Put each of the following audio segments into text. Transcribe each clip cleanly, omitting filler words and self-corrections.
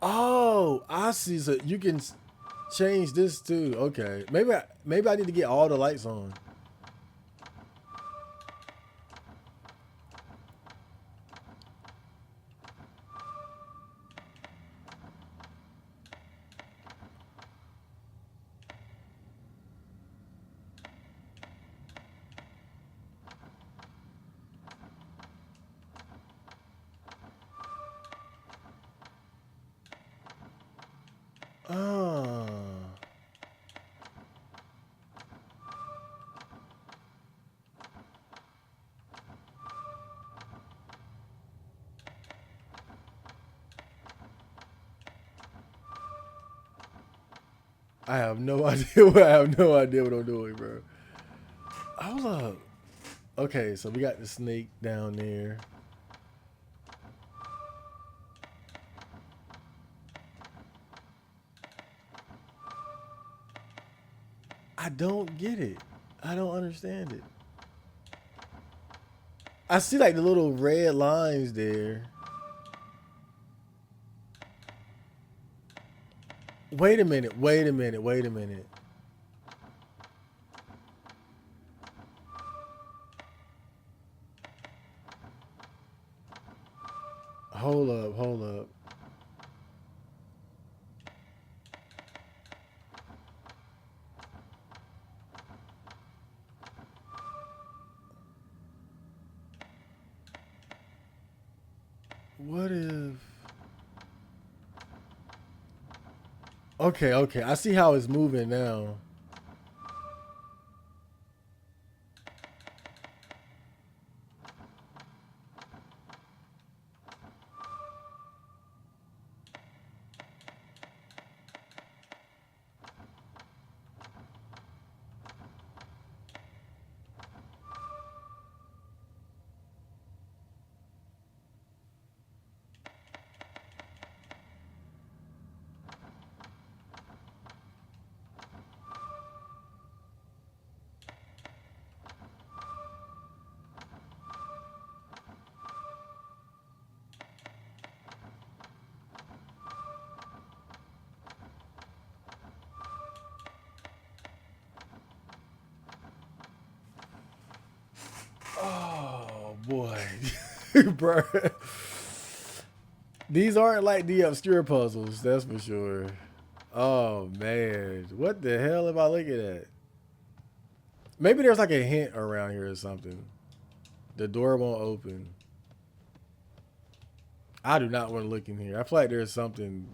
Oh, I see. So you can change this too. Okay. Maybe I need to get all the lights on. Oh. I have no idea what I have no idea what I'm doing, bro. Hold up. Okay, so we got the snake down there. I don't get it. I don't understand it. I see like the little red lines there. Wait a minute. Wait a minute. Wait a minute. Hold up. Hold up. What if? Okay, okay. I see how it's moving now. Oh boy, bro. These aren't like the obscure puzzles, that's for sure. Oh man, what the hell am I looking at? Maybe there's like a hint around here or something. The door won't open. I do not want to look in here. I feel like there's something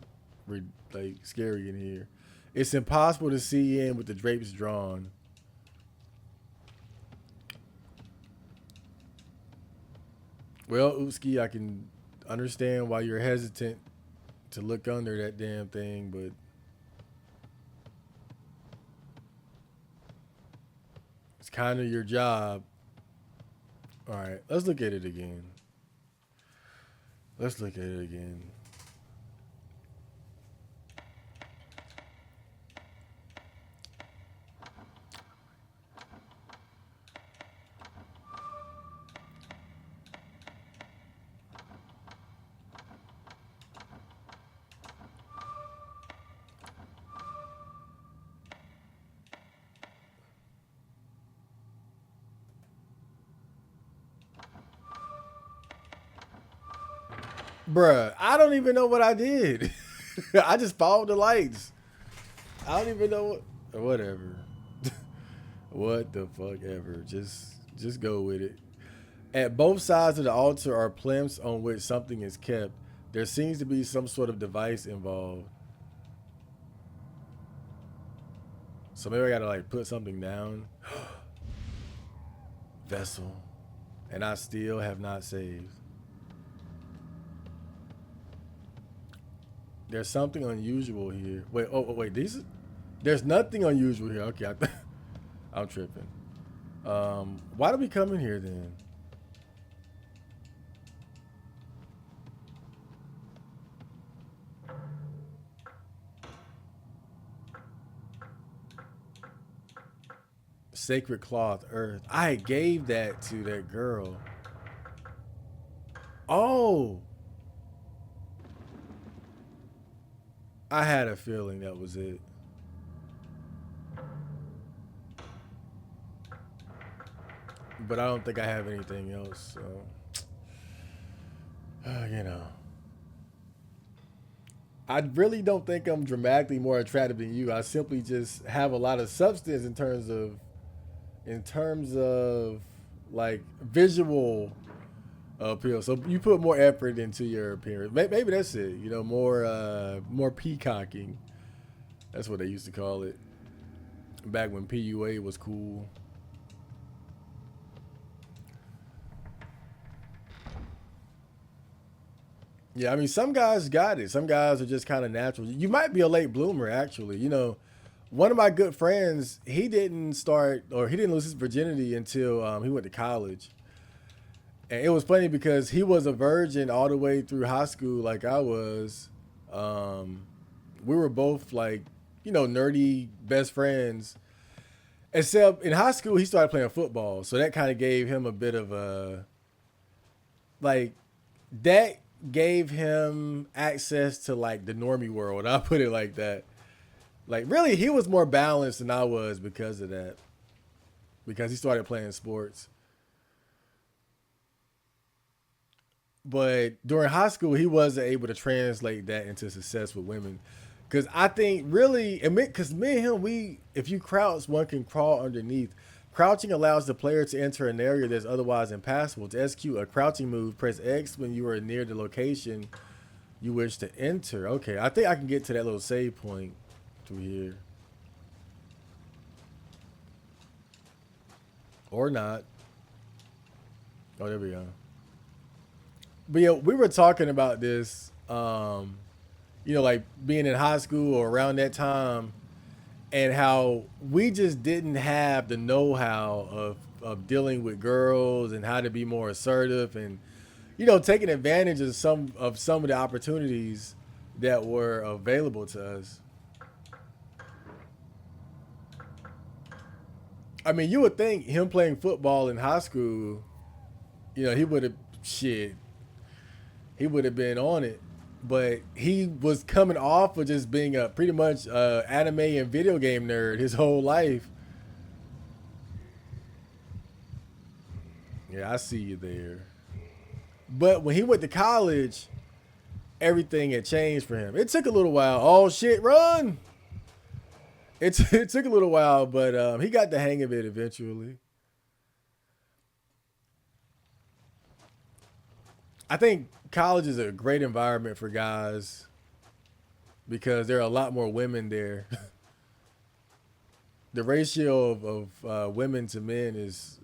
like scary in here. It's impossible to see in with the drapes drawn. Well, Utski, I can understand why you're hesitant to look under that damn thing, but it's kind of your job. All right, let's look at it again. Let's look at it again. Bruh, I don't even know what I did. I just followed the lights. I don't even know what. Whatever. What the fuck ever. Just go with it. At both sides of the altar are plinths on which something is kept. There seems to be some sort of device involved. So maybe I gotta like put something down. Vessel. And I still have not saved. There's something unusual here. Wait, wait, there's nothing unusual here. Okay, I'm tripping. Why do we come in here then? Sacred cloth, earth. I gave that to that girl. Oh, I had a feeling that was it. But I don't think I have anything else. So, you know, I really don't think I'm dramatically more attractive than you. I simply just have a lot of substance in terms of like visual appeal. So you put more effort into your appearance. Maybe that's it. You know, more peacocking. That's what they used to call it back when PUA was cool. Yeah, I mean, some guys got it. Some guys are just kind of natural. You might be a late bloomer, actually. You know, one of my good friends, he didn't lose his virginity until he went to college. And it was funny because he was a virgin all the way through high school, like I was. Um, we were both like, nerdy best friends. Except in high school, he started playing football, so that kind of gave him a bit of a like that gave him access to like the normie world. I put it like that. Like really, he was more balanced than I was because of that. Because he started playing sports. But during high school, he wasn't able to translate that into success with women. Because I think really, because me and him, if you crouch, one can crawl underneath. Crouching allows the player to enter an area that's otherwise impassable. To execute a crouching move, press X when you are near the location you wish to enter. Okay, I think I can get to that little save point through here. Or not. Oh, there we go. But yeah, we were talking about this, like being in high school or around that time, and how we just didn't have the know-how of dealing with girls and how to be more assertive and taking advantage of some of the opportunities that were available to us. I mean, you would think him playing football in high school, he would have shit. He would have been on it. But he was coming off of just being a pretty much anime and video game nerd his whole life. Yeah, I see you there. But when he went to college, everything had changed for him. It took a little while. Oh shit, run! It took a little while, but he got the hang of it eventually. I think college is a great environment for guys because there are a lot more women there. The ratio of women to men is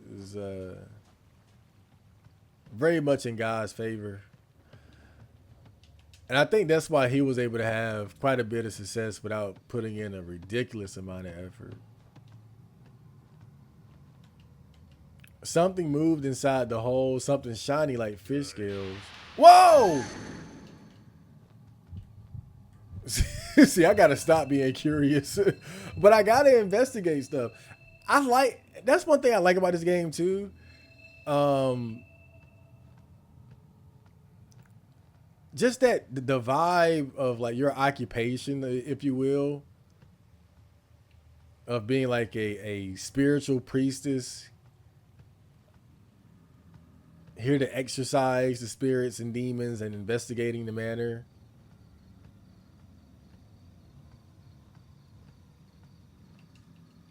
very much in guys' favor, and I think that's why he was able to have quite a bit of success without putting in a ridiculous amount of effort. Something moved inside the hole, something shiny like fish scales. Whoa! See, I gotta stop being curious, but I gotta investigate stuff. That's one thing I like about this game too. Um, just that the vibe of like your occupation, if you will, of being like a spiritual priestess here to exorcise the spirits and demons and investigating the manor.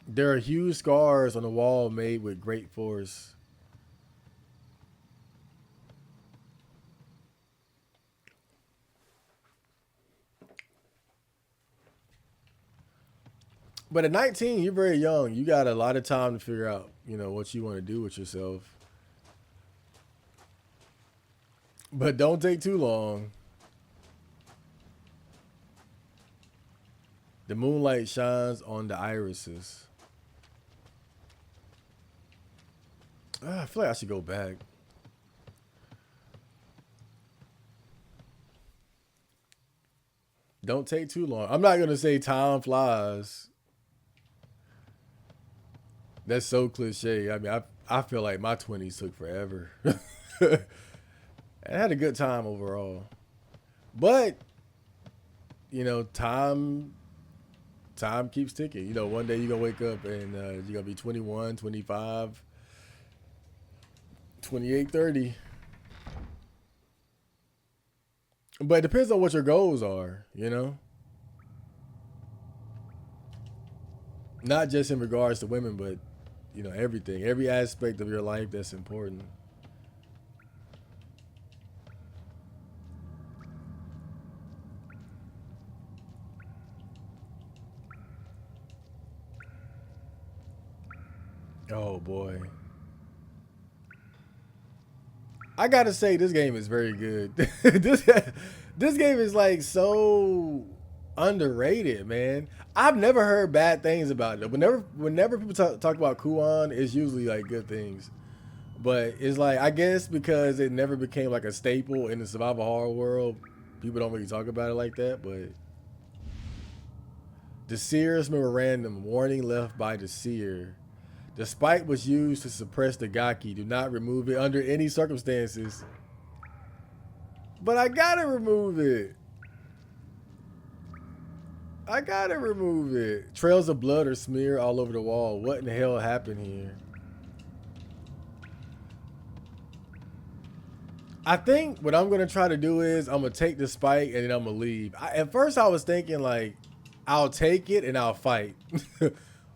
There are huge scars on the wall made with great force. But at 19, you're very young. You got a lot of time to figure out, what you want to do with yourself. But don't take too long. The moonlight shines on the irises. I feel like I should go back. Don't take too long. I'm not gonna say time flies. That's so cliche. I mean, I feel like my 20s took forever. I had a good time overall. But time keeps ticking. One day you're gonna wake up and you're gonna be 21, 25, 28, 30. But it depends on what your goals are. Not just in regards to women, but everything, every aspect of your life that's important. Oh boy. I gotta say this game is very good. this game is like so underrated, man. I've never heard bad things about it. Whenever people talk about Kuon, it's usually like good things. But it's like I guess because it never became like a staple in the survival horror world, people don't really talk about it like that. But the Seer's memorandum warning left by the Seer. The spike was used to suppress the Gaki. Do not remove it under any circumstances. But I gotta remove it. I gotta remove it. Trails of blood are smeared all over the wall. What in the hell happened here? I think what I'm gonna try to do is I'm gonna take the spike and then I'm gonna leave. At first I was thinking like I'll take it and I'll fight.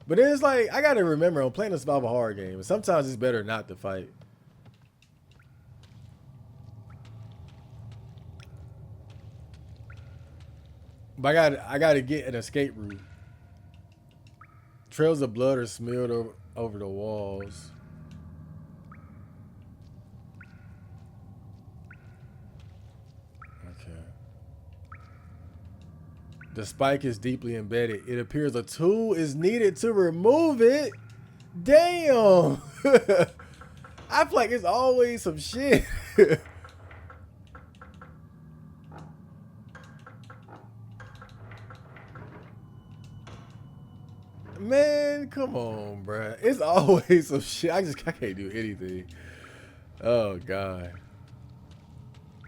But then it's like I gotta remember I'm playing a survival horror game and sometimes it's better not to fight. But I gotta get an escape route. Trails of blood are smeared over the walls. Okay. The spike is deeply embedded. It appears a tool is needed to remove it. Damn. I feel like it's always some shit. Man, come on, bruh. It's always some shit. I can't do anything. Oh god.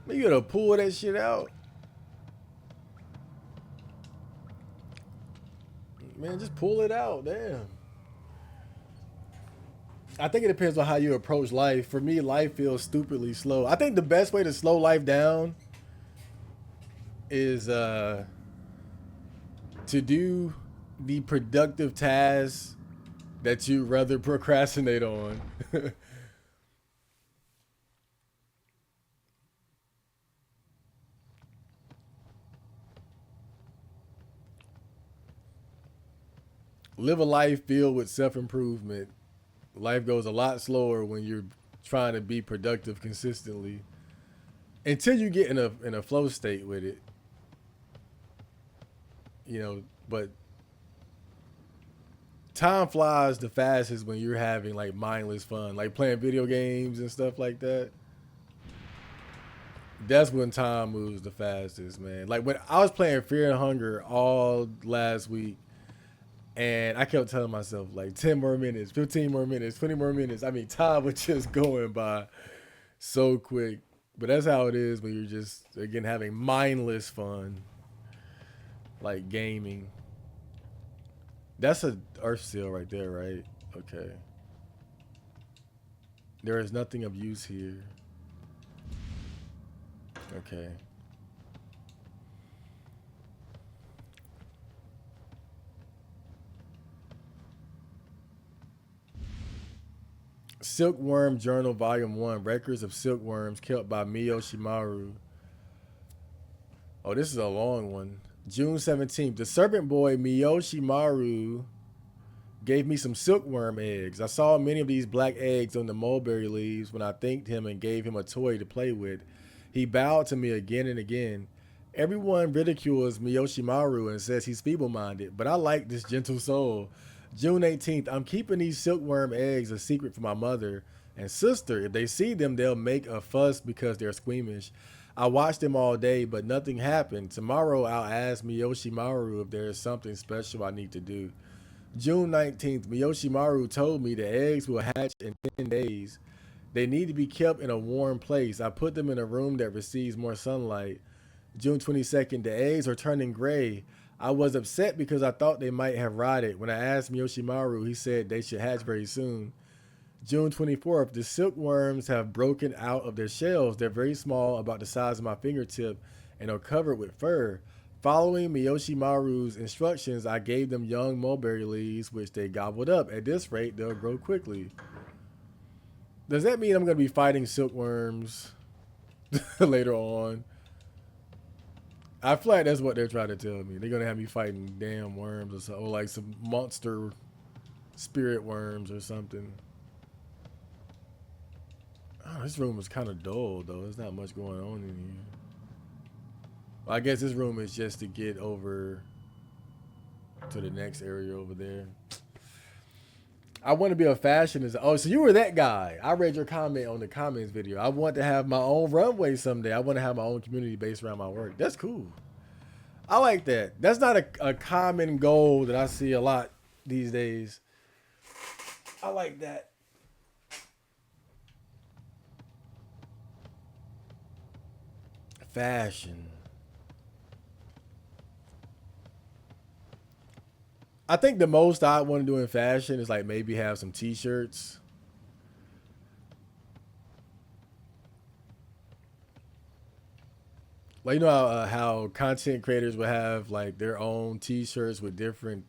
You gotta pull that shit out. Man, just pull it out. Damn. I think it depends on how you approach life. For me, life feels stupidly slow. I think the best way to slow life down is to do the productive tasks that you rather procrastinate on. Live a life filled with self improvement. Life goes a lot slower when you're trying to be productive consistently until you get in a flow state with it. But time flies the fastest when you're having like mindless fun, like playing video games and stuff like that. That's when time moves the fastest, man. Like when I was playing Fear and Hunger all last week, and I kept telling myself like 10 more minutes, 15 more minutes, 20 more minutes. I mean, time was just going by so quick. But that's how it is when you're just again having mindless fun, like gaming. That's a earth seal right there, right? Okay. There is nothing of use here. Okay. Silkworm Journal Volume 1. Records of silkworms kept by Mio Shimaru. Oh, this is a long one. June 17th. The serpent boy Miyoshimaru gave me some silkworm eggs. I saw many of these black eggs on the mulberry leaves when I thanked him and gave him a toy to play with. He bowed to me again and again. Everyone ridicules Miyoshimaru and says he's feeble minded, but I like this gentle soul. June 18th. I'm keeping these silkworm eggs a secret from my mother and sister. If they see them, they'll make a fuss because they're squeamish. I watched them all day, but nothing happened. Tomorrow, I'll ask Miyoshimaru if there is something special I need to do. June 19th, Miyoshimaru told me the eggs will hatch in 10 days. They need to be kept in a warm place. I put them in a room that receives more sunlight. June 22nd, the eggs are turning gray. I was upset because I thought they might have rotted. When I asked Miyoshimaru, he said they should hatch very soon. June 24th, the silkworms have broken out of their shells. They're very small, about the size of my fingertip, and are covered with fur. Following Miyoshimaru's instructions, I gave them young mulberry leaves, which they gobbled up. At this rate, they'll grow quickly. Does that mean I'm going to be fighting silkworms later on? I feel like that's what they're trying to tell me. They're going to have me fighting damn worms or something, or like some monster spirit worms or something. Oh, this room is kind of dull, though. There's not much going on in here. Well, I guess this room is just to get over to the next area over there. I want to be a fashionist. Oh, so you were that guy. I read your comment on the comments video. I want to have my own runway someday. I want to have my own community based around my work. That's cool. I like that. That's not a common goal that I see a lot these days. I like that. Fashion. I think the most I want to do in fashion is like maybe have some t-shirts. Like, you know how content creators would have like their own t-shirts with different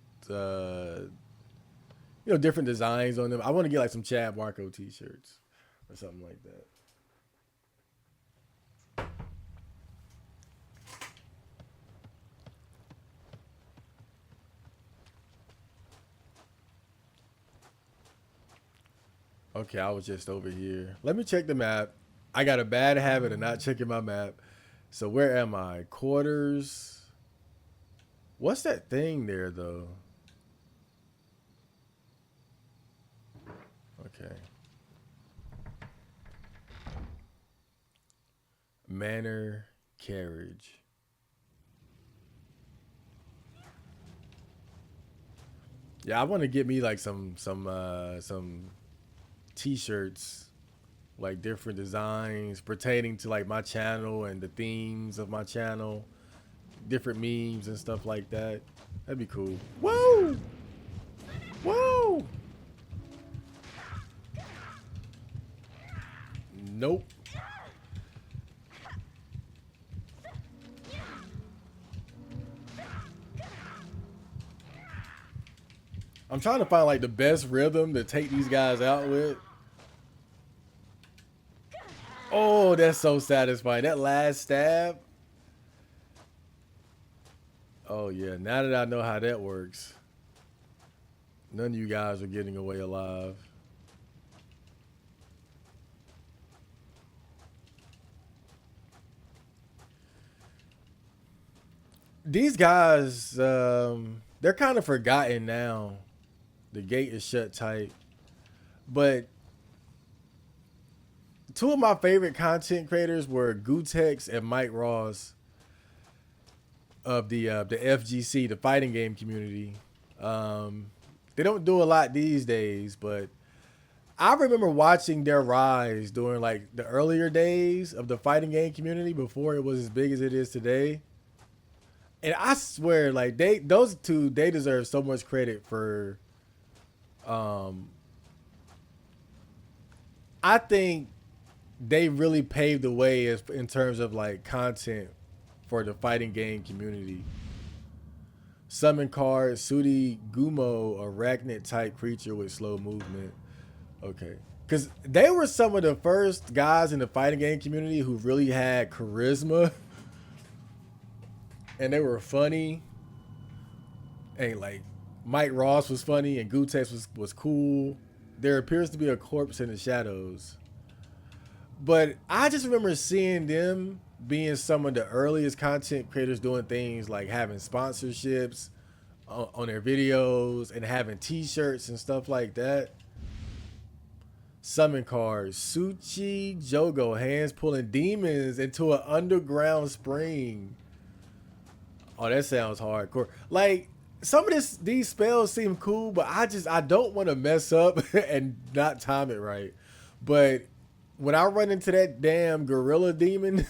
different designs on them. I want to get like some Chad Marco t-shirts or something like that. Okay, I was just over here. Let me check the map. I got a bad habit of not checking my map. So where am I? Quarters. What's that thing there, though? Okay. Manor carriage. Yeah, I want to get me like some t-shirts, like different designs pertaining to like my channel and the themes of my channel, different memes and stuff like that. That'd be cool. Whoa! Whoa! Nope. I'm trying to find like the best rhythm to take these guys out with. Oh, that's so satisfying. That last stab. Oh yeah, now that I know how that works, none of you guys are getting away alive. These guys, they're kind of forgotten now. The gate is shut tight. But two of my favorite content creators were Gutex and Mike Ross of the FGC, the fighting game community. They don't do a lot these days, but I remember watching their rise during like the earlier days of the fighting game community before it was as big as it is today. And I swear, like those two, they deserve so much credit for. I think they really paved the way in terms of like content for the fighting game community. Summon card, Sudi Gumo, arachnid type creature with slow movement. Okay. Because they were some of the first guys in the fighting game community who really had charisma. And they were funny. And like Mike Ross was funny and Gutex was cool. There appears to be a corpse in the shadows. But I just remember seeing them being some of the earliest content creators doing things like having sponsorships on their videos and having t-shirts and stuff like that. Summon cards, Suchi Jogo, hands pulling demons into an underground spring. Oh, that sounds hardcore. Like some of these spells seem cool, but I don't want to mess up and not time it right. But when I run into that damn gorilla demon,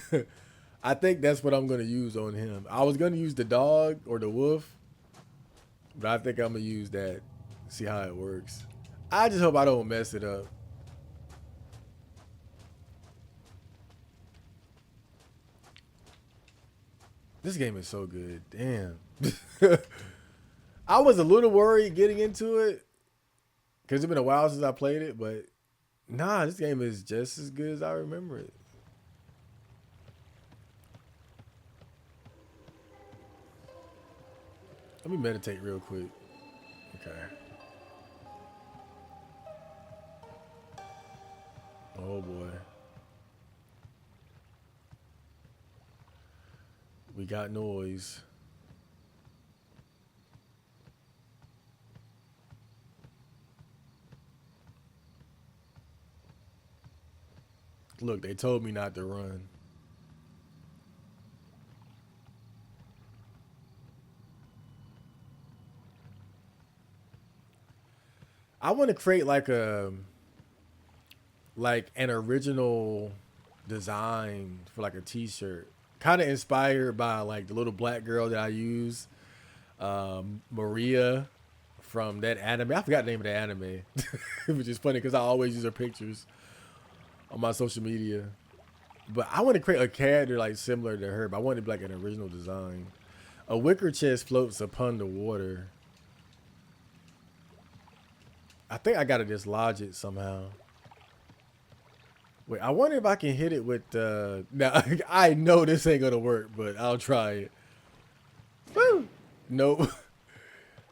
I think that's what I'm gonna use on him. I was gonna use the dog or the wolf, but I think I'm gonna use that. See how it works. I just hope I don't mess it up. This game is so good. Damn. I was a little worried getting into it because it's been a while since I played it, but nah, this game is just as good as I remember it. Let me meditate real quick. Okay. Oh boy. We got noise. Look, they told me not to run. I want to create like an original design for like a t-shirt. Kind of inspired by like the little black girl that I use, Maria from that anime. I forgot the name of the anime, which is funny because I always use her pictures on my social media. But I want to create a character like similar to her, but I want it to be like an original design. A wicker chest floats upon the water. I think I gotta dislodge it somehow. Wait, I wonder if I can hit it with now I know this ain't gonna work, but I'll try it. Woo! Nope.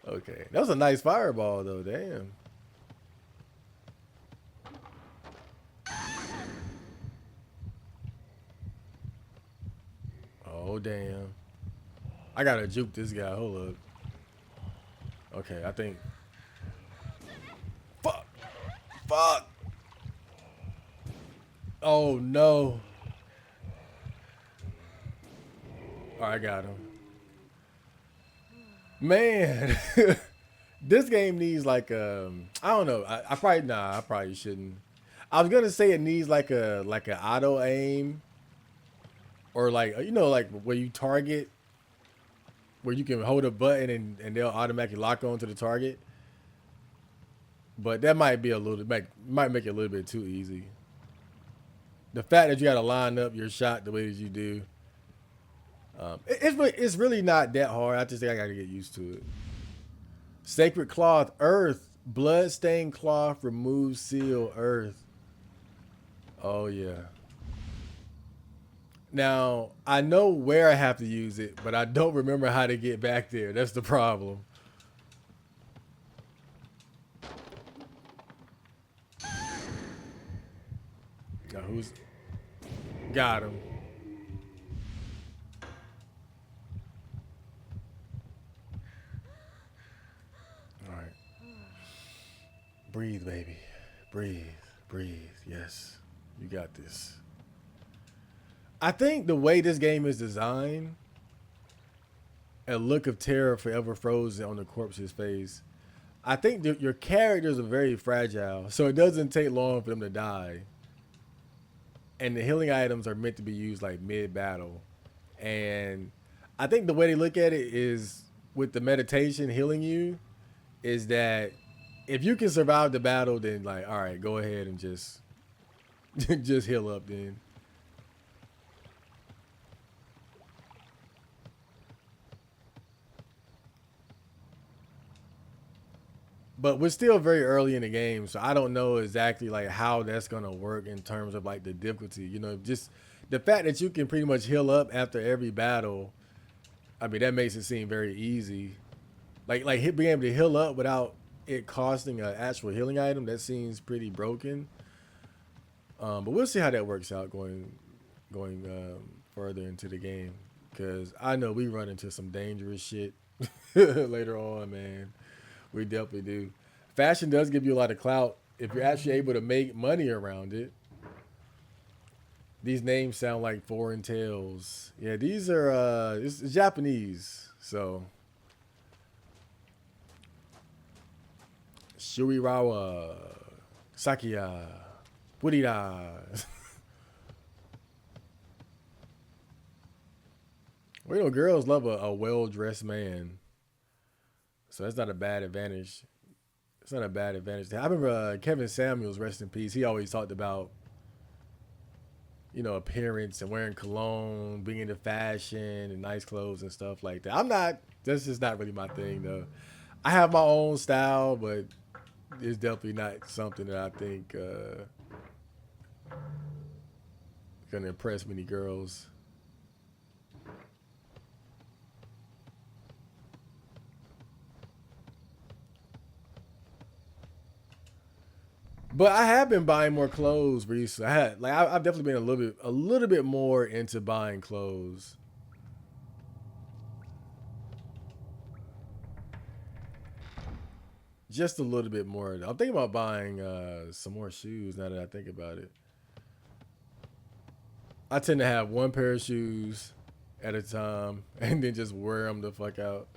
Okay. That was a nice fireball though, damn. Oh damn. I gotta juke this guy. Hold up. Okay, I think. Fuck! Fuck! Oh no. Alright, I got him. Man. This game needs like I don't know. I probably shouldn't. I was gonna say it needs like an auto aim or like like where you target where you can hold a button and they'll automatically lock on to the target. But that might be a little might make it a little bit too easy. The fact that you got to line up your shot the way that you do, it's really not that hard. I just think I got to get used to it. Sacred cloth, earth, blood-stained cloth, remove seal, earth. Oh yeah. Now I know where I have to use it, but I don't remember how to get back there. That's the problem. Now who's got him? All right. Breathe, baby. Breathe. Breathe. Yes. You got this. I think the way this game is designed, a look of terror forever frozen on the corpse's face. I think your characters are very fragile, so it doesn't take long for them to die. And the healing items are meant to be used like mid-battle. And I think the way they look at it is with the meditation healing you is that if you can survive the battle, then like, all right, go ahead and just just heal up then. But we're still very early in the game, so I don't know exactly like how that's gonna work in terms of like the difficulty. Just the fact that you can pretty much heal up after every battle. I mean, that makes it seem very easy. Being able to heal up without it costing an actual healing item, that seems pretty broken. But we'll see how that works out going further into the game, because I know we run into some dangerous shit later on, man. We definitely do. Fashion does give you a lot of clout if you're actually able to make money around it. These names sound like foreign tales. Yeah, these are it's Japanese. So Shuriwawa, Sakiya, Burida. Well, you know, girls love a well dressed man, so that's not a bad advantage. It's not a bad advantage. I remember Kevin Samuels, rest in peace. He always talked about appearance and wearing cologne, being into fashion and nice clothes and stuff like that. I'm not. This is not really my thing though. I have my own style, but it's definitely not something that I think gonna impress many girls. But I have been buying more clothes recently. I've definitely been a little bit more into buying clothes. Just a little bit more. I'm thinking about buying some more shoes now that I think about it. I tend to have one pair of shoes at a time and then just wear them the fuck out.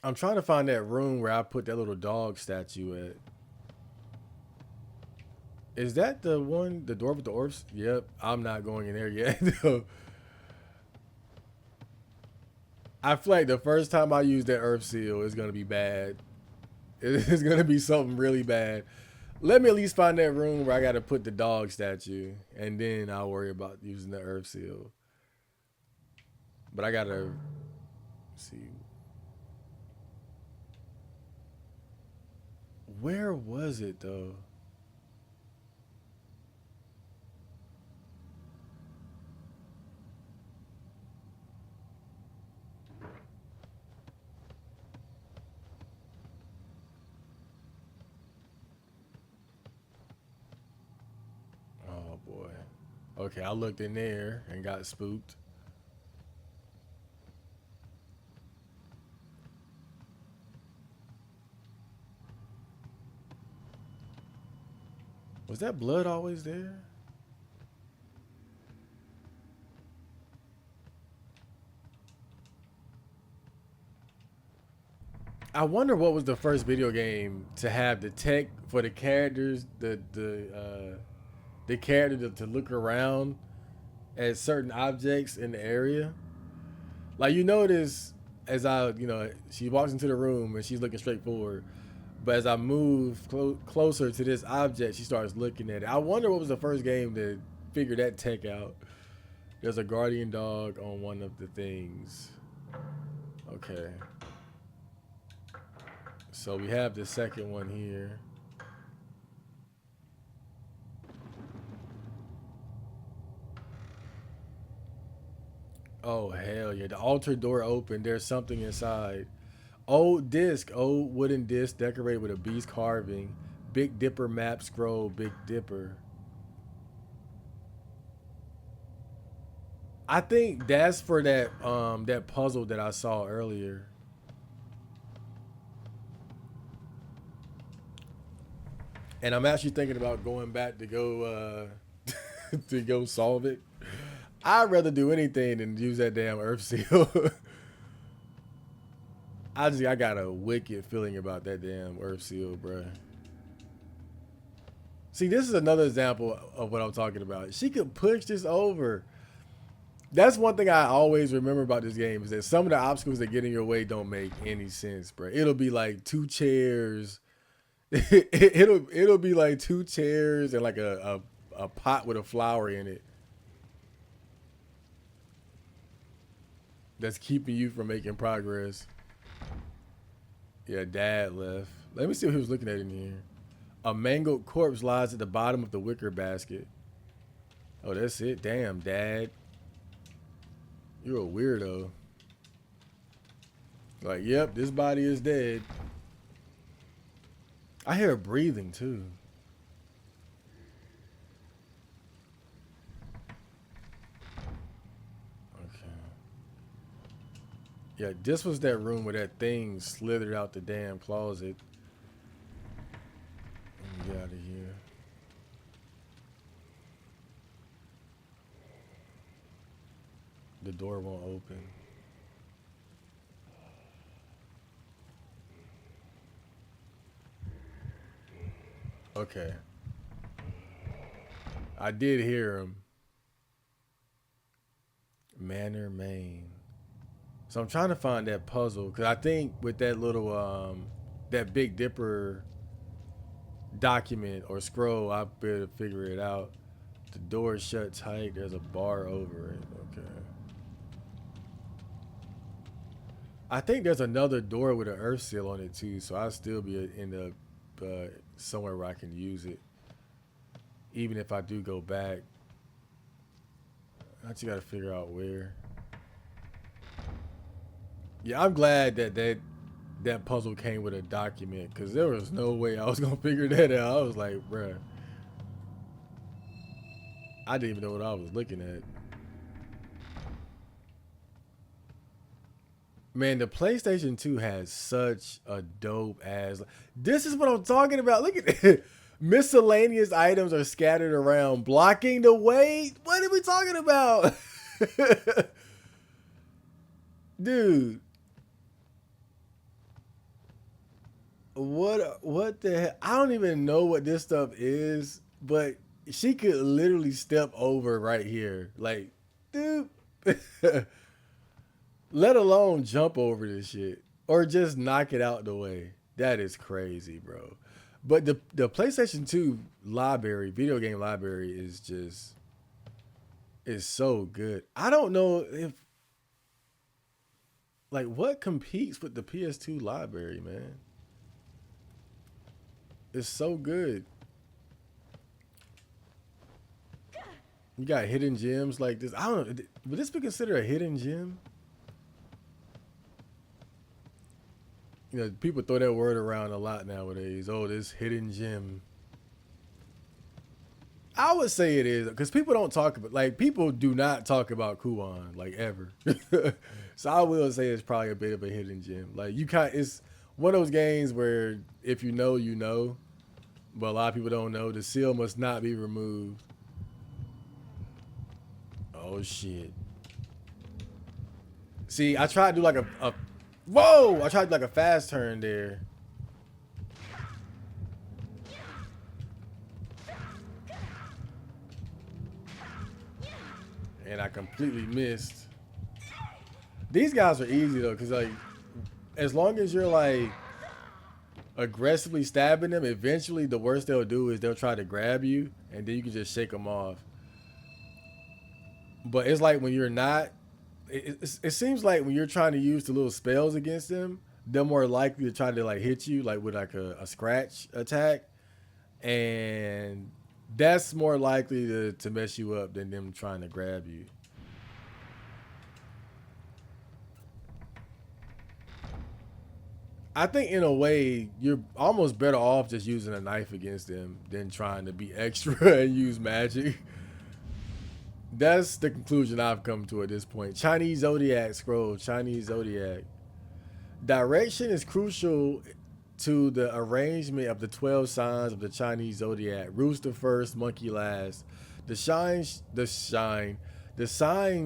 I'm trying to find that room where I put that little dog statue at. Is that the one, the door with the orbs? Yep, I'm not going in there yet. I feel like the first time I use that earth seal is gonna be bad. It's gonna be something really bad. Let me at least find that room where I gotta put the dog statue, and then I'll worry about using the earth seal. But I gotta see, where was it though? Oh boy. Okay, I looked in there and got spooked. Was that blood always there? I wonder what was the first video game to have the tech for the characters, the character to look around at certain objects in the area. Like you notice as she walks into the room and she's looking straight forward. But as I move closer to this object, she starts looking at it. I wonder what was the first game to figure that tech out. There's a guardian dog on one of the things. Okay. So we have the second one here. Oh hell yeah! The altar door open. There's something inside. Old disc, old wooden disc decorated with a beast carving. Big Dipper map scroll. Big Dipper. I think that's for that puzzle that I saw earlier. And I'm actually thinking about going back to go to go solve it. I'd rather do anything than use that damn earth seal. I got a wicked feeling about that damn earth seal, bruh. See, this is another example of what I'm talking about. She could push this over. That's one thing I always remember about this game is that some of the obstacles that get in your way don't make any sense, bro. It'll be like two chairs. It'll be like two chairs and like a pot with a flower in it that's keeping you from making progress. Yeah, dad left. Let me see what he was looking at in here. A mangled corpse lies at the bottom of the wicker basket. Oh, that's it. Damn, dad. You're a weirdo. Like, yep, this body is dead. I hear breathing too. Okay. Yeah, this was that room where that thing slithered out the damn closet. Let me get out of here. The door won't open. Okay. I did hear him. Manor, Maine. So I'm trying to find that puzzle because I think with that little that Big Dipper document or scroll, I'll be able to figure it out. The door is shut tight. There's a bar over it. Okay. I think there's another door with an earth seal on it too, so I'll still be in the somewhere where I can use it, even if I do go back. I just gotta figure out where. Yeah, I'm glad that puzzle came with a document because there was no way I was gonna figure that out. I was like, bruh, I didn't even know what I was looking at. Man, the PlayStation 2 has such a dope ass. This is what I'm talking about. Look at it. Miscellaneous items are scattered around, blocking the way. What are we talking about? Dude, what the hell? I don't even know what this stuff is, but she could literally step over right here. Like, dude. Let alone jump over this shit or just knock it out the way. That is crazy, bro. But the PlayStation 2 library, video game library is so good. I don't know if like what competes with the PS2 library, man. It's so good. You got hidden gems like this. I don't know. Would this be considered a hidden gem? You know, people throw that word around a lot nowadays. Oh, this hidden gem. I would say it is because people don't talk about like people do not talk about Kuon like ever. So I will say it's probably a bit of a hidden gem. Like it's one of those games where if you know, you know, but a lot of people don't know. The seal must not be removed. Oh shit! See, I tried to do like a whoa! I tried to do like a fast turn there. And I completely missed. These guys are easy though, cause like, as long as you're like aggressively stabbing them, eventually the worst they'll do is they'll try to grab you, and then you can just shake them off. But it's like when you're not, it seems like when you're trying to use the little spells against them, they're more likely to try to like hit you like with like a scratch attack, and that's more likely to mess you up than them trying to grab you. I think in a way you're almost better off just using a knife against them than trying to be extra and use magic. That's the conclusion I've come to at this point. Chinese Zodiac scroll, Chinese Zodiac. Direction is crucial to the arrangement of the 12 signs of the Chinese Zodiac. Rooster first, monkey last. The signs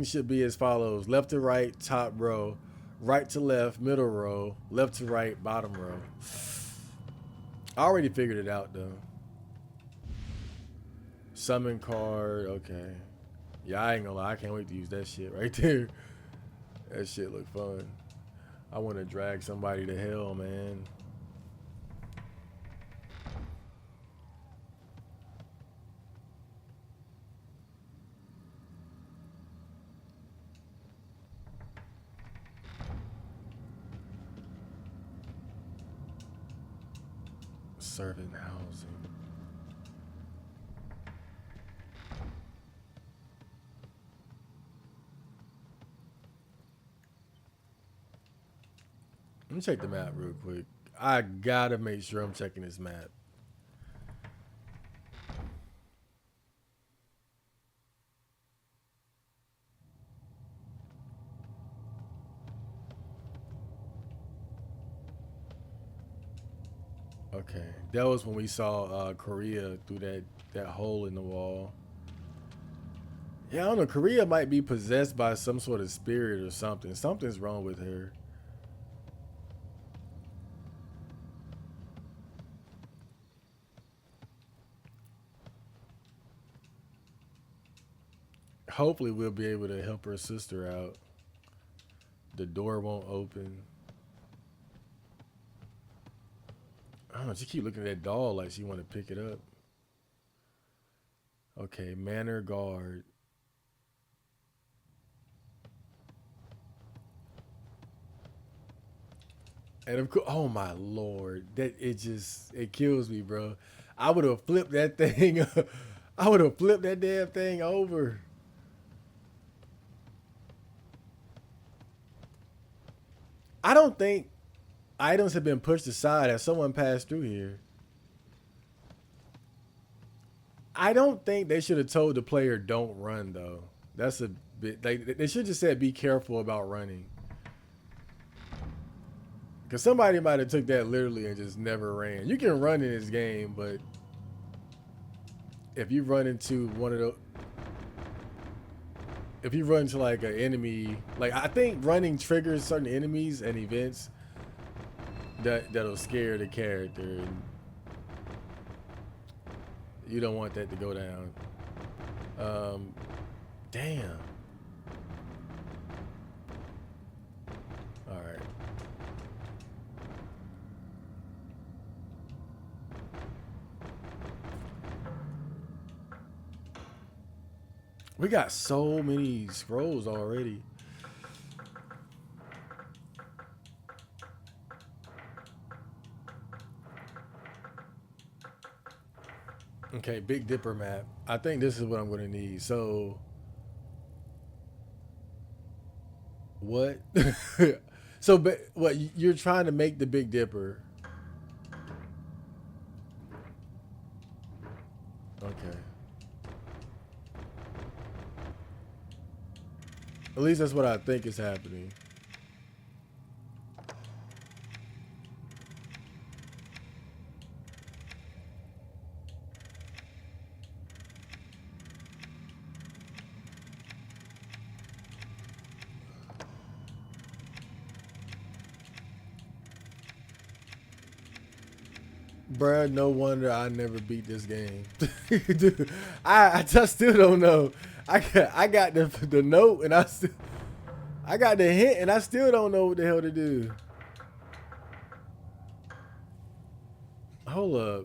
should be as follows: left to right, top row; right to left, middle row; left to right, bottom row. I already figured it out though. Summon card, okay. Yeah, I ain't gonna lie, I can't wait to use that shit right there. That shit look fun. I want to drag somebody to hell, man. Servant housing. Let me check the map real quick. I gotta make sure I'm checking this map. Okay, that was when we saw Korea through that hole in the wall. Yeah, I don't know. Korea might be possessed by some sort of spirit or something. Something's wrong with her. Hopefully, we'll be able to help her sister out. The door won't open. I don't know. She keep looking at that doll like she want to pick it up. Okay, manor guard. And of course, oh my lord, that it kills me, bro. I would have flipped that thing. I would have flipped that damn thing over. I don't think items have been pushed aside as someone passed through here. I don't think they should have told the player don't run though. That's a bit. They should just said be careful about running. Cause somebody might have took that literally and just never ran. You can run in this game, but if you run into one of the, if you run into like an enemy, like I think running triggers certain enemies and events that'll scare the character, and you don't want that to go down. Damn. All right. We got so many scrolls already. Okay, Big Dipper map. I think this is what I'm going to need. So, what? So, but what you're trying to make the Big Dipper? Okay. At least that's what I think is happening. Bruh, no wonder I never beat this game. Dude, I just still don't know. I got the note and I got the hint and I still don't know what the hell to do. Hold up.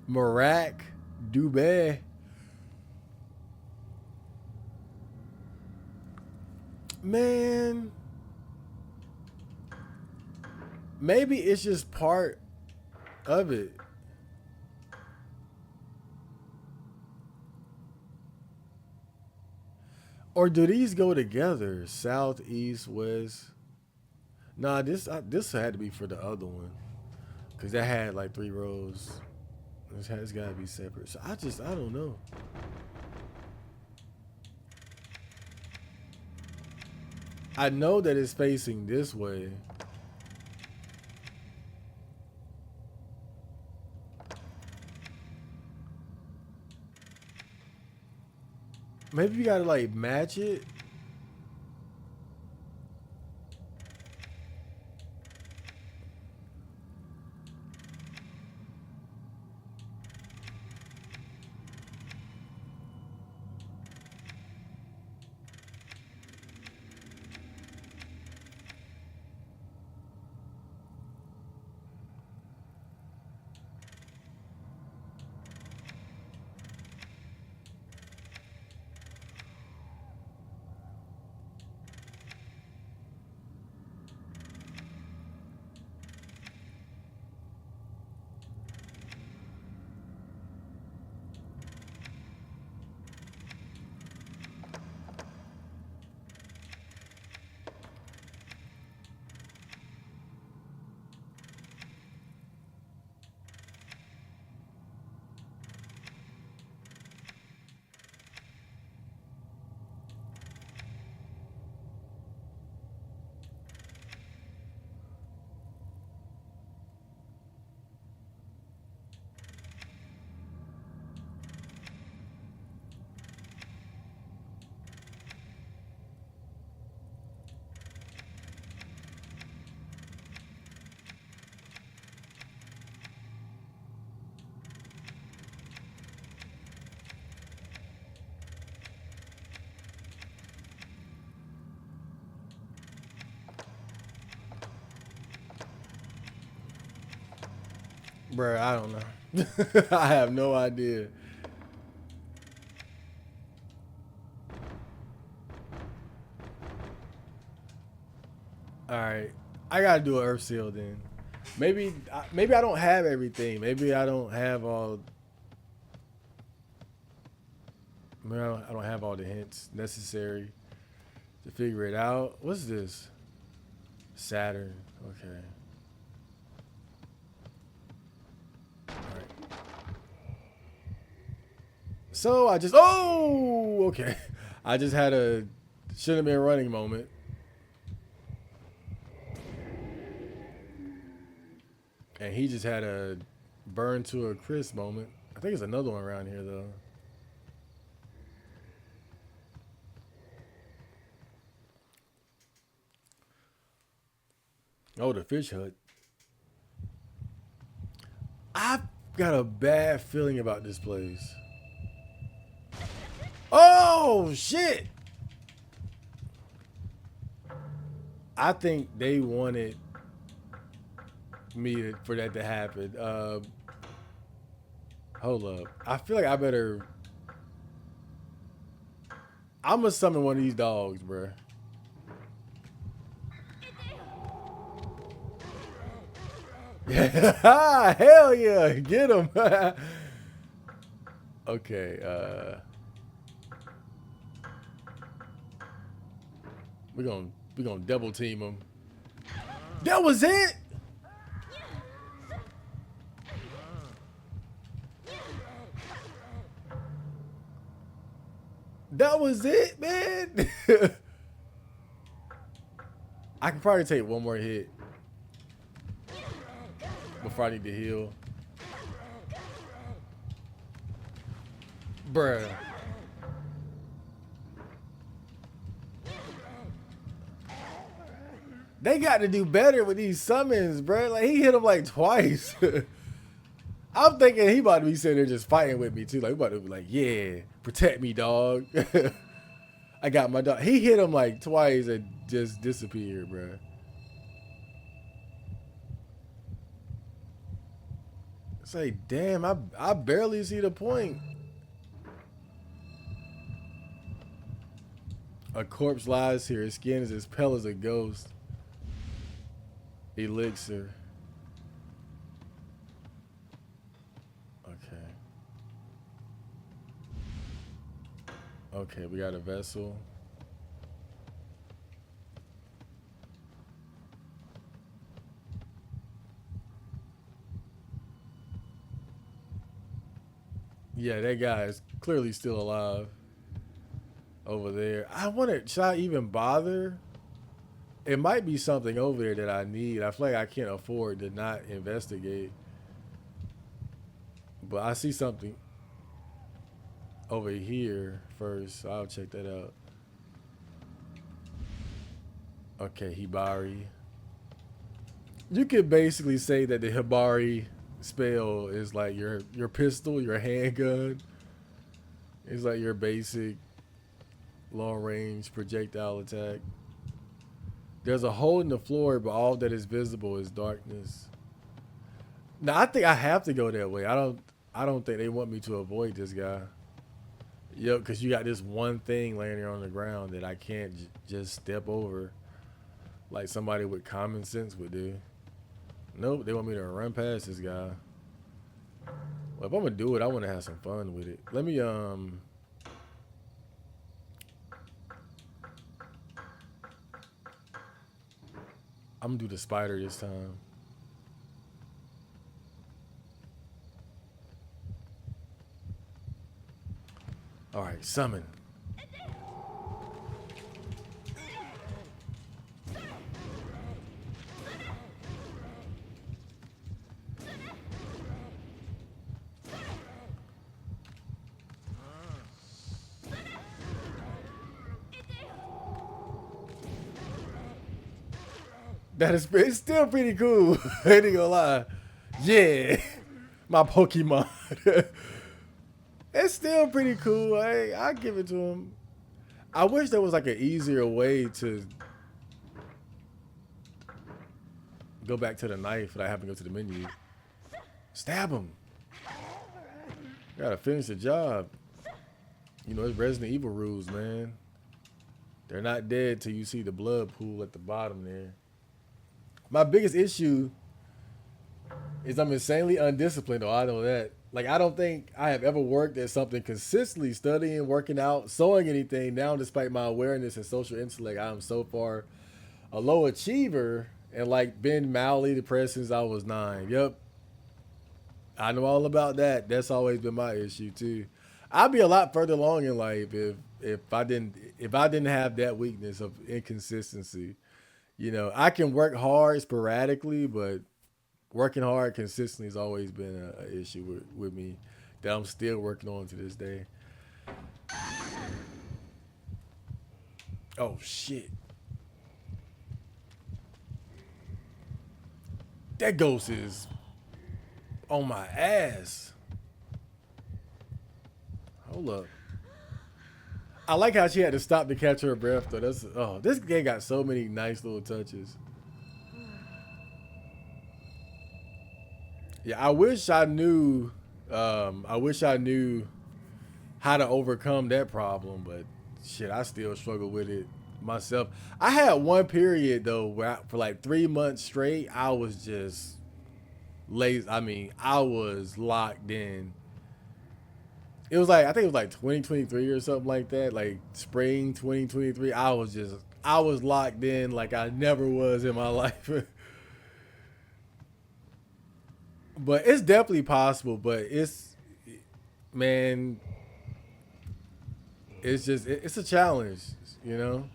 Marak Dubé. Man. Maybe it's just part of it. Or do these go together? South, east, west. Nah, this had to be for the other one. Cause that had like 3 rows. This has gotta be separate. So I don't know. I know that it's facing this way. Maybe you gotta like match it. Bruh, I don't know. I have no idea. Alright. I gotta do an earth seal then. Maybe I don't have everything. Maybe I don't have all. Maybe I don't have all the hints necessary to figure it out. What's this? Saturn. Okay. Alright. So I just. Oh! Okay. I just had a. Should have been running moment. And he just had a burn to a crisp moment. I think there's another one around here, though. Oh, the fish hut. I've got a bad feeling about this place. Oh, shit. I think they wanted me for that to happen. Hold up. I feel like I better. I'm gonna summon one of these dogs, bruh. Hell yeah, get him. Okay, we're gonna double team him. That was it. That was it, man. I can probably take one more hit before I need to heal. Bruh. They got to do better with these summons, bruh. Like, he hit him like twice. I'm thinking he about to be sitting there just fighting with me too. Like, we about to be like, yeah, protect me, dog. I got my dog. He hit him like twice and just disappeared, bruh. It's like, damn, I barely see the point. A corpse lies here. His skin is as pale as a ghost. Elixir. Okay. Okay, we got a vessel. Yeah, that guy is clearly still alive over there. I wonder, should I even bother? It might be something over there that I need. I feel like I can't afford to not investigate. But I see something over here first, so I'll check that out. Okay, Hibari. You could basically say that the Hibari spell is like your pistol, your handgun. It's like your basic long range projectile attack. There's a hole in the floor, but all that is visible is darkness. Now I think I have to go that way. I don't think they want me to avoid this guy. Yep, because you got this one thing laying there on the ground that I can't just step over like somebody with common sense would do. Nope, they want me to run past this guy. Well, if I'm gonna do it, I want to have some fun with it. Let me I'm gonna do the spider this time. All right, summon. It's still pretty cool. I ain't gonna lie. Yeah, my Pokemon. It's still pretty cool. I give it to him. I wish there was like an easier way to go back to the knife without having to go to the menu. Stab him. Gotta finish the job. You know, it's Resident Evil rules, man. They're not dead till you see the blood pool at the bottom there. My biggest issue is I'm insanely undisciplined, though. I know that. Like, I don't think I have ever worked at something consistently, studying, working out, sewing anything. Now, despite my awareness and social intellect, I am so far a low achiever and like been mildly depressed since I was 9. Yep. I know all about that. That's always been my issue too. I'd be a lot further along in life if I didn't have that weakness of inconsistency. You know, I can work hard sporadically, but working hard consistently has always been an issue with me that I'm still working on to this day. Oh shit. That ghost is on my ass. Hold up. I like how she had to stop to catch her breath though. This game got so many nice little touches. Yeah, I wish I knew how to overcome that problem, but shit, I still struggle with it myself. I had one period though where for like 3 months straight, I was just lazy. I mean, I was locked in. It was like I think it was like 2023 or something like that, like spring 2023. I was locked in like I never was in my life. But it's definitely possible. But man, it's a challenge, you know.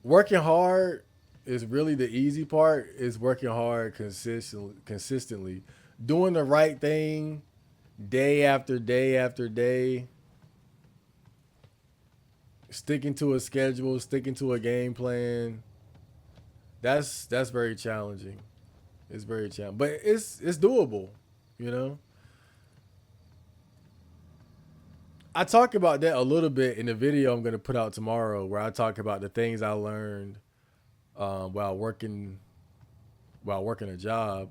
Working hard is really the easy part. Is working hard consistently, doing the right thing day after day after day, sticking to a schedule, sticking to a game plan. That's very challenging. It's very challenging, but it's doable, you know. I talk about that a little bit in the video I'm gonna put out tomorrow, where I talk about the things I learned while working a job.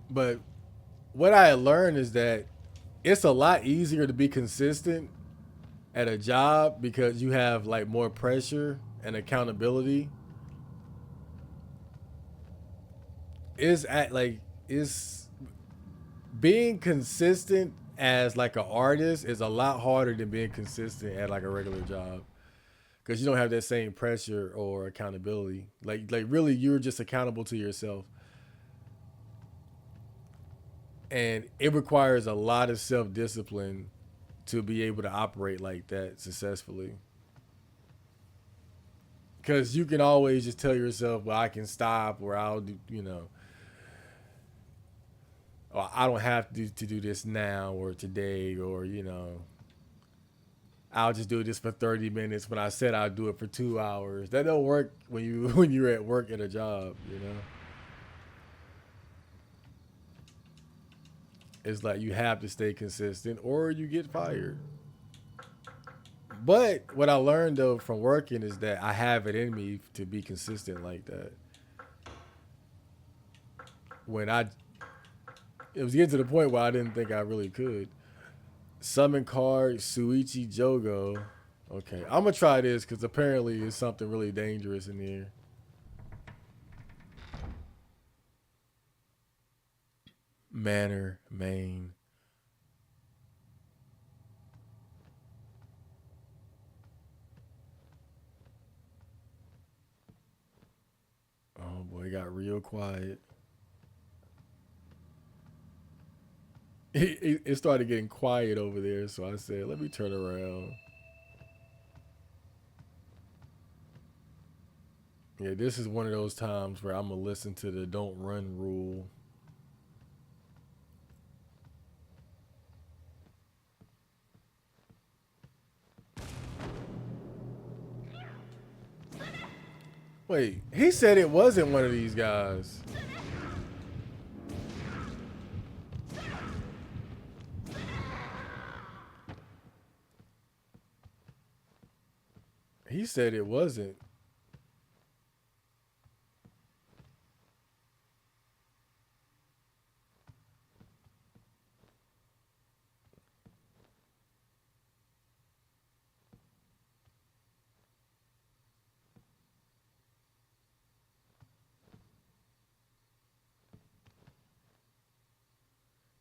But what I learned is that it's a lot easier to be consistent at a job because you have like more pressure and accountability. Is being consistent as like an artist is a lot harder than being consistent at like a regular job because you don't have that same pressure or accountability. Like really, you're just accountable to yourself, and it requires a lot of self discipline to be able to operate like that successfully. Because you can always just tell yourself, well, I can stop, or I'll do, or I don't have to do this now or today, or, I'll just do this for 30 minutes when I said I'd do it for 2 hours. That don't work when when you're at work at a job, It's like you have to stay consistent or you get fired. But what I learned though from working is that I have it in me to be consistent like that. When it was getting to the point where I didn't think I really could. Summon card Suichi Jogo. Okay, I'm gonna try this because apparently it's something really dangerous in here. Manor, Maine. Oh boy, it got real quiet. It started getting quiet over there, so I said, let me turn around. Yeah, this is one of those times where I'm gonna listen to the don't run rule. Wait, he said it wasn't one of these guys. He said it wasn't.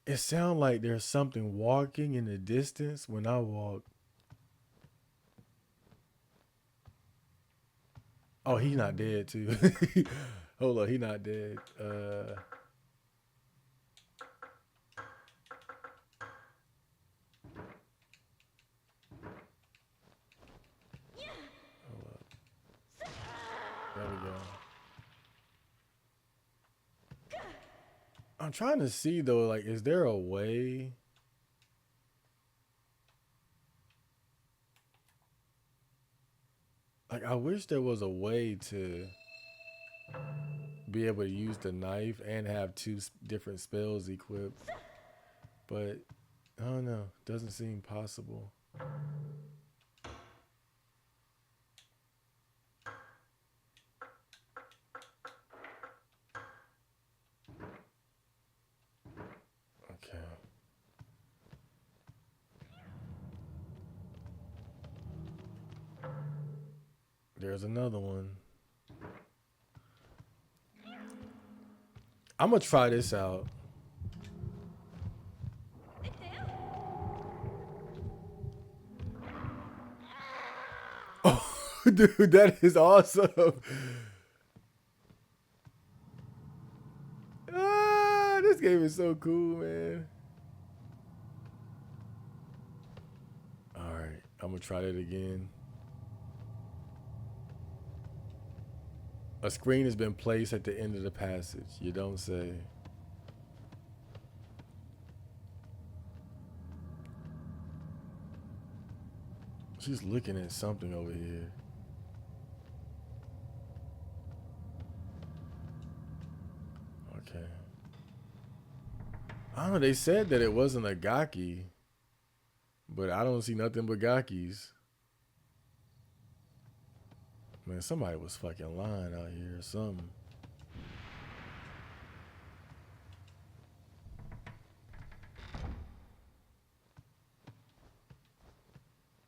It sounds like there's something walking in the distance when I walk. Oh, he's not dead too. Hold on, he not dead. Hold up. There we go. I'm trying to see though, like, is there a way? Like, I wish there was a way to be able to use the knife and have two different spells equipped, but I don't know. Doesn't seem possible. Okay. There's another one. I'm gonna try this out. Oh, dude, that is awesome. Ah, this game is so cool, man. All right, I'm gonna try that again. A screen has been placed at the end of the passage. You don't say. She's looking at something over here. Okay. I don't know. They said that it wasn't a Gaki, but I don't see nothing but Gakis. Man, somebody was fucking lying out here or something.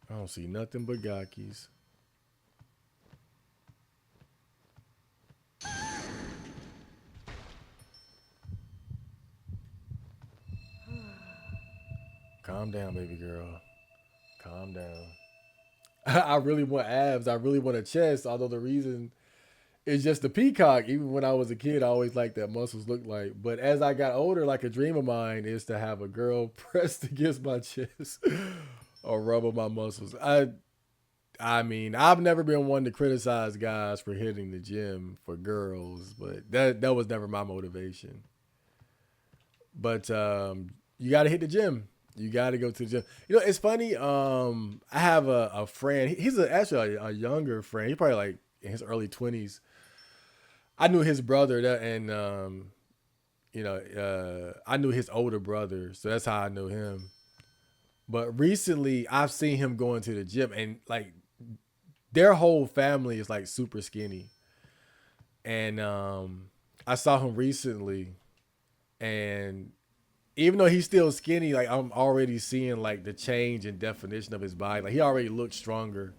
I don't see nothing but Gakis. Calm down, baby girl. Calm down. I really want abs. I really want a chest, although the reason is just the peacock. Even when I was a kid, I always liked that muscles look like. But as I got older, like a dream of mine is to have a girl pressed against my chest or rub on my muscles. I mean, I've never been one to criticize guys for hitting the gym for girls, but that was never my motivation. But you got to hit the gym. You got to go to the gym. You know, it's funny. I have a friend. He's actually a younger friend. He's probably like in his early 20s. I knew his brother, and I knew his older brother, so that's how I knew him. But recently, I've seen him going to the gym, and like their whole family is like super skinny. And I saw him recently, and even though he's still skinny, like I'm already seeing like the change in definition of his body. Like he already looks stronger.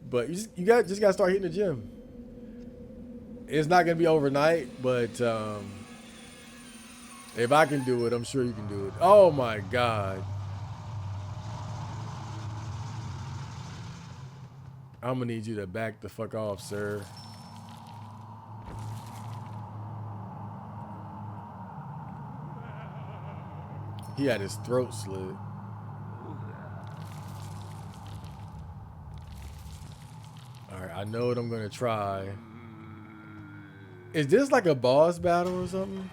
But just gotta start hitting the gym. It's not gonna be overnight, but if I can do it, I'm sure you can do it. Oh my god. I'm gonna need you to back the fuck off, sir. He had his throat slit. Alright, I know what I'm gonna try. Is this like a boss battle or something?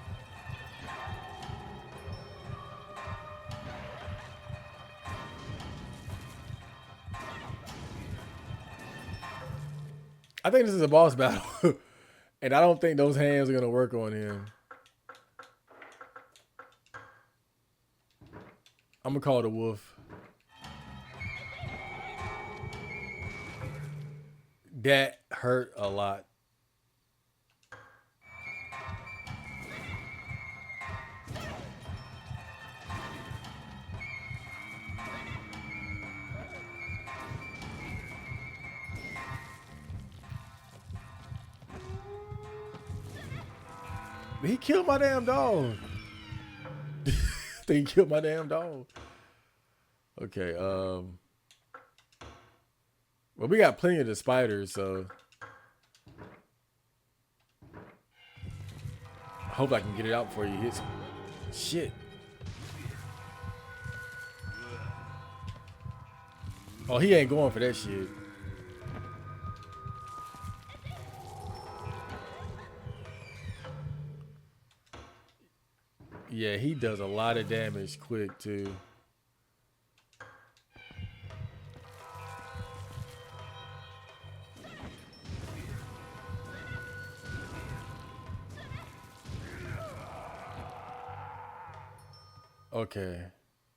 I think this is a boss battle. And I don't think those hands are gonna work on him. I'm gonna call the wolf. That hurt a lot. He killed my damn dog. He killed my damn dog. Okay, well, we got plenty of the spiders, so I hope I can get it out before he hits. Shit. Oh, he ain't going for that shit. Yeah, he does a lot of damage quick, too. Okay.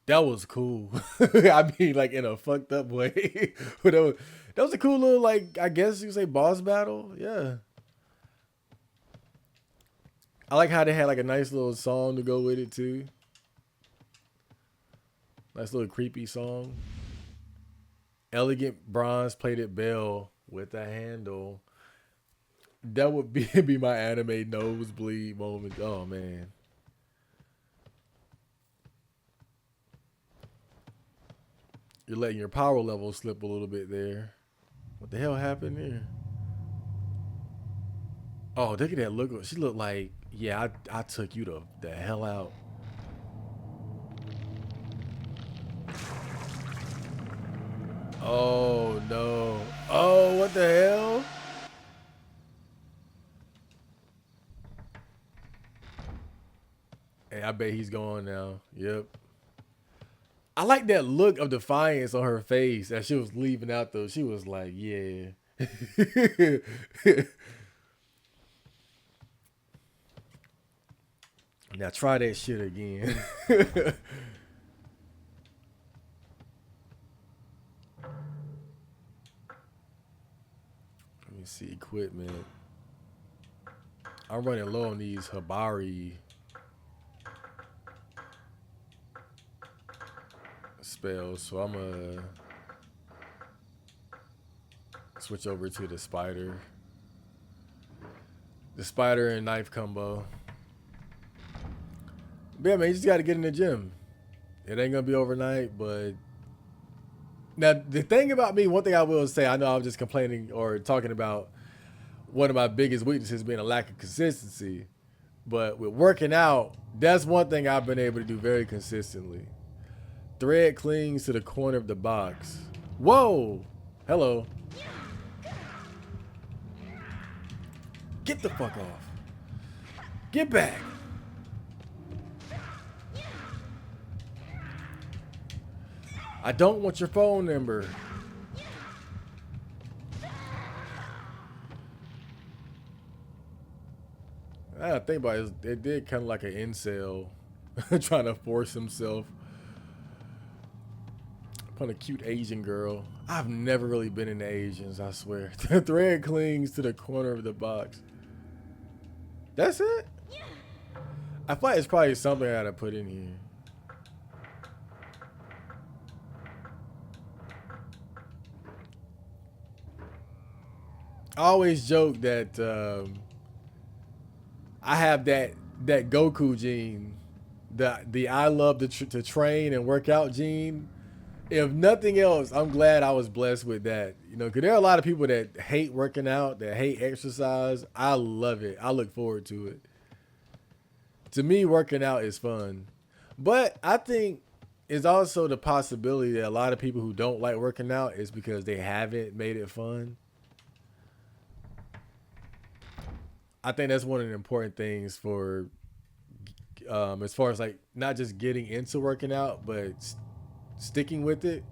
That was cool. I mean, like, in a fucked up way. But that was a cool little, like, I guess you could say boss battle. Yeah. I like how they had, like, a nice little song to go with it, too. Nice little creepy song. Elegant bronze plated bell with a handle. That would be, be my anime nosebleed moment. Oh, man. You're letting your power level slip a little bit there. What the hell happened there? Oh, look at that look. She looked like, yeah, I took you the hell out. Oh, no. Oh, what the hell? Hey, I bet he's gone now. Yep. I like that look of defiance on her face as she was leaving out, though. She was like, yeah. Now try that shit again. Let me see equipment. I'm running low on these Habari spells, so I'm gonna switch over to the spider. The spider and knife combo. But yeah, man, you just gotta get in the gym. It ain't gonna be overnight, but now the thing about me, one thing I will say, I know I was just complaining or talking about one of my biggest weaknesses being a lack of consistency. But with working out, that's one thing I've been able to do very consistently. Thread clings to the corner of the box. Whoa! Hello. Get the fuck off. Get back. I don't want your phone number. I think about it, it did kind of like an incel trying to force himself upon a cute Asian girl. I've never really been into Asians, I swear. The thread clings to the corner of the box. That's it? I feel like it's probably something I gotta put in here. I always joke that I have that Goku gene, the I love to train and work out gene. If nothing else, I'm glad I was blessed with that. You know, because there are a lot of people that hate working out, that hate exercise. I love it. I look forward to it. To me, working out is fun. But I think it's also the possibility that a lot of people who don't like working out is because they haven't made it fun. I think that's one of the important things for, as far as like not just getting into working out, but sticking with it.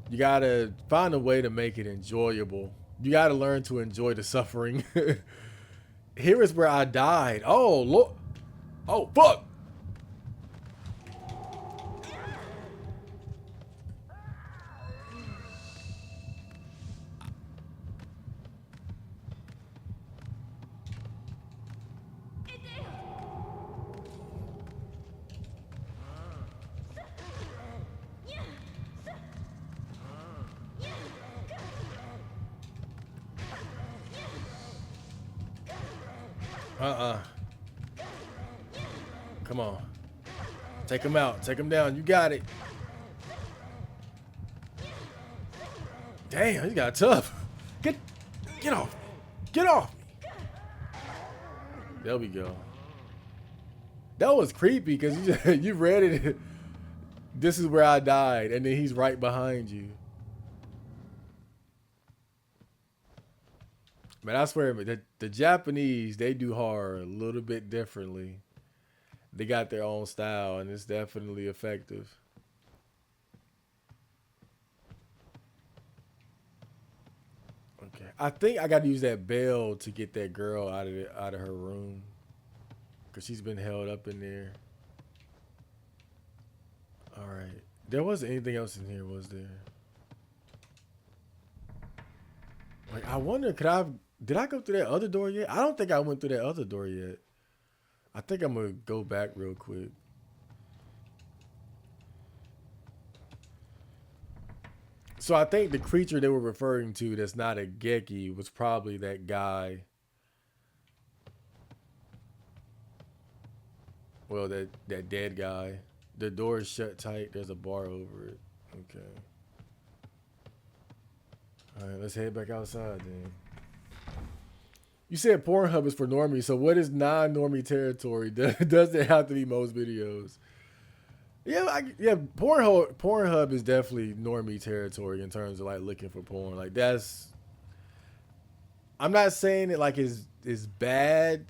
You gotta find a way to make it enjoyable. You gotta learn to enjoy the suffering. Here is where I died. Oh look. Oh fuck. Uh-uh. Come on. Take him out. Take him down. You got it. Damn, he got tough. Get off. Get off me. There we go. That was creepy because you read it. This is where I died, and then he's right behind you. Man, I swear, the Japanese, they do horror a little bit differently. They got their own style, and it's definitely effective. Okay, I think I got to use that bell to get that girl out of her room, cause she's been held up in there. All right, there wasn't anything else in here, was there? Like, I wonder, did I go through that other door yet? I don't think I went through that other door yet. I think I'm gonna go back real quick. So I think the creature they were referring to that's not a Geki was probably that guy. Well, that dead guy. The door is shut tight. There's a bar over it. Okay. All right, let's head back outside then. You said Pornhub is for normies, so what is non-normie territory? Does it have to be most videos? Yeah, Pornhub is definitely normie territory in terms of like looking for porn. Like that's, I'm not saying it like is bad.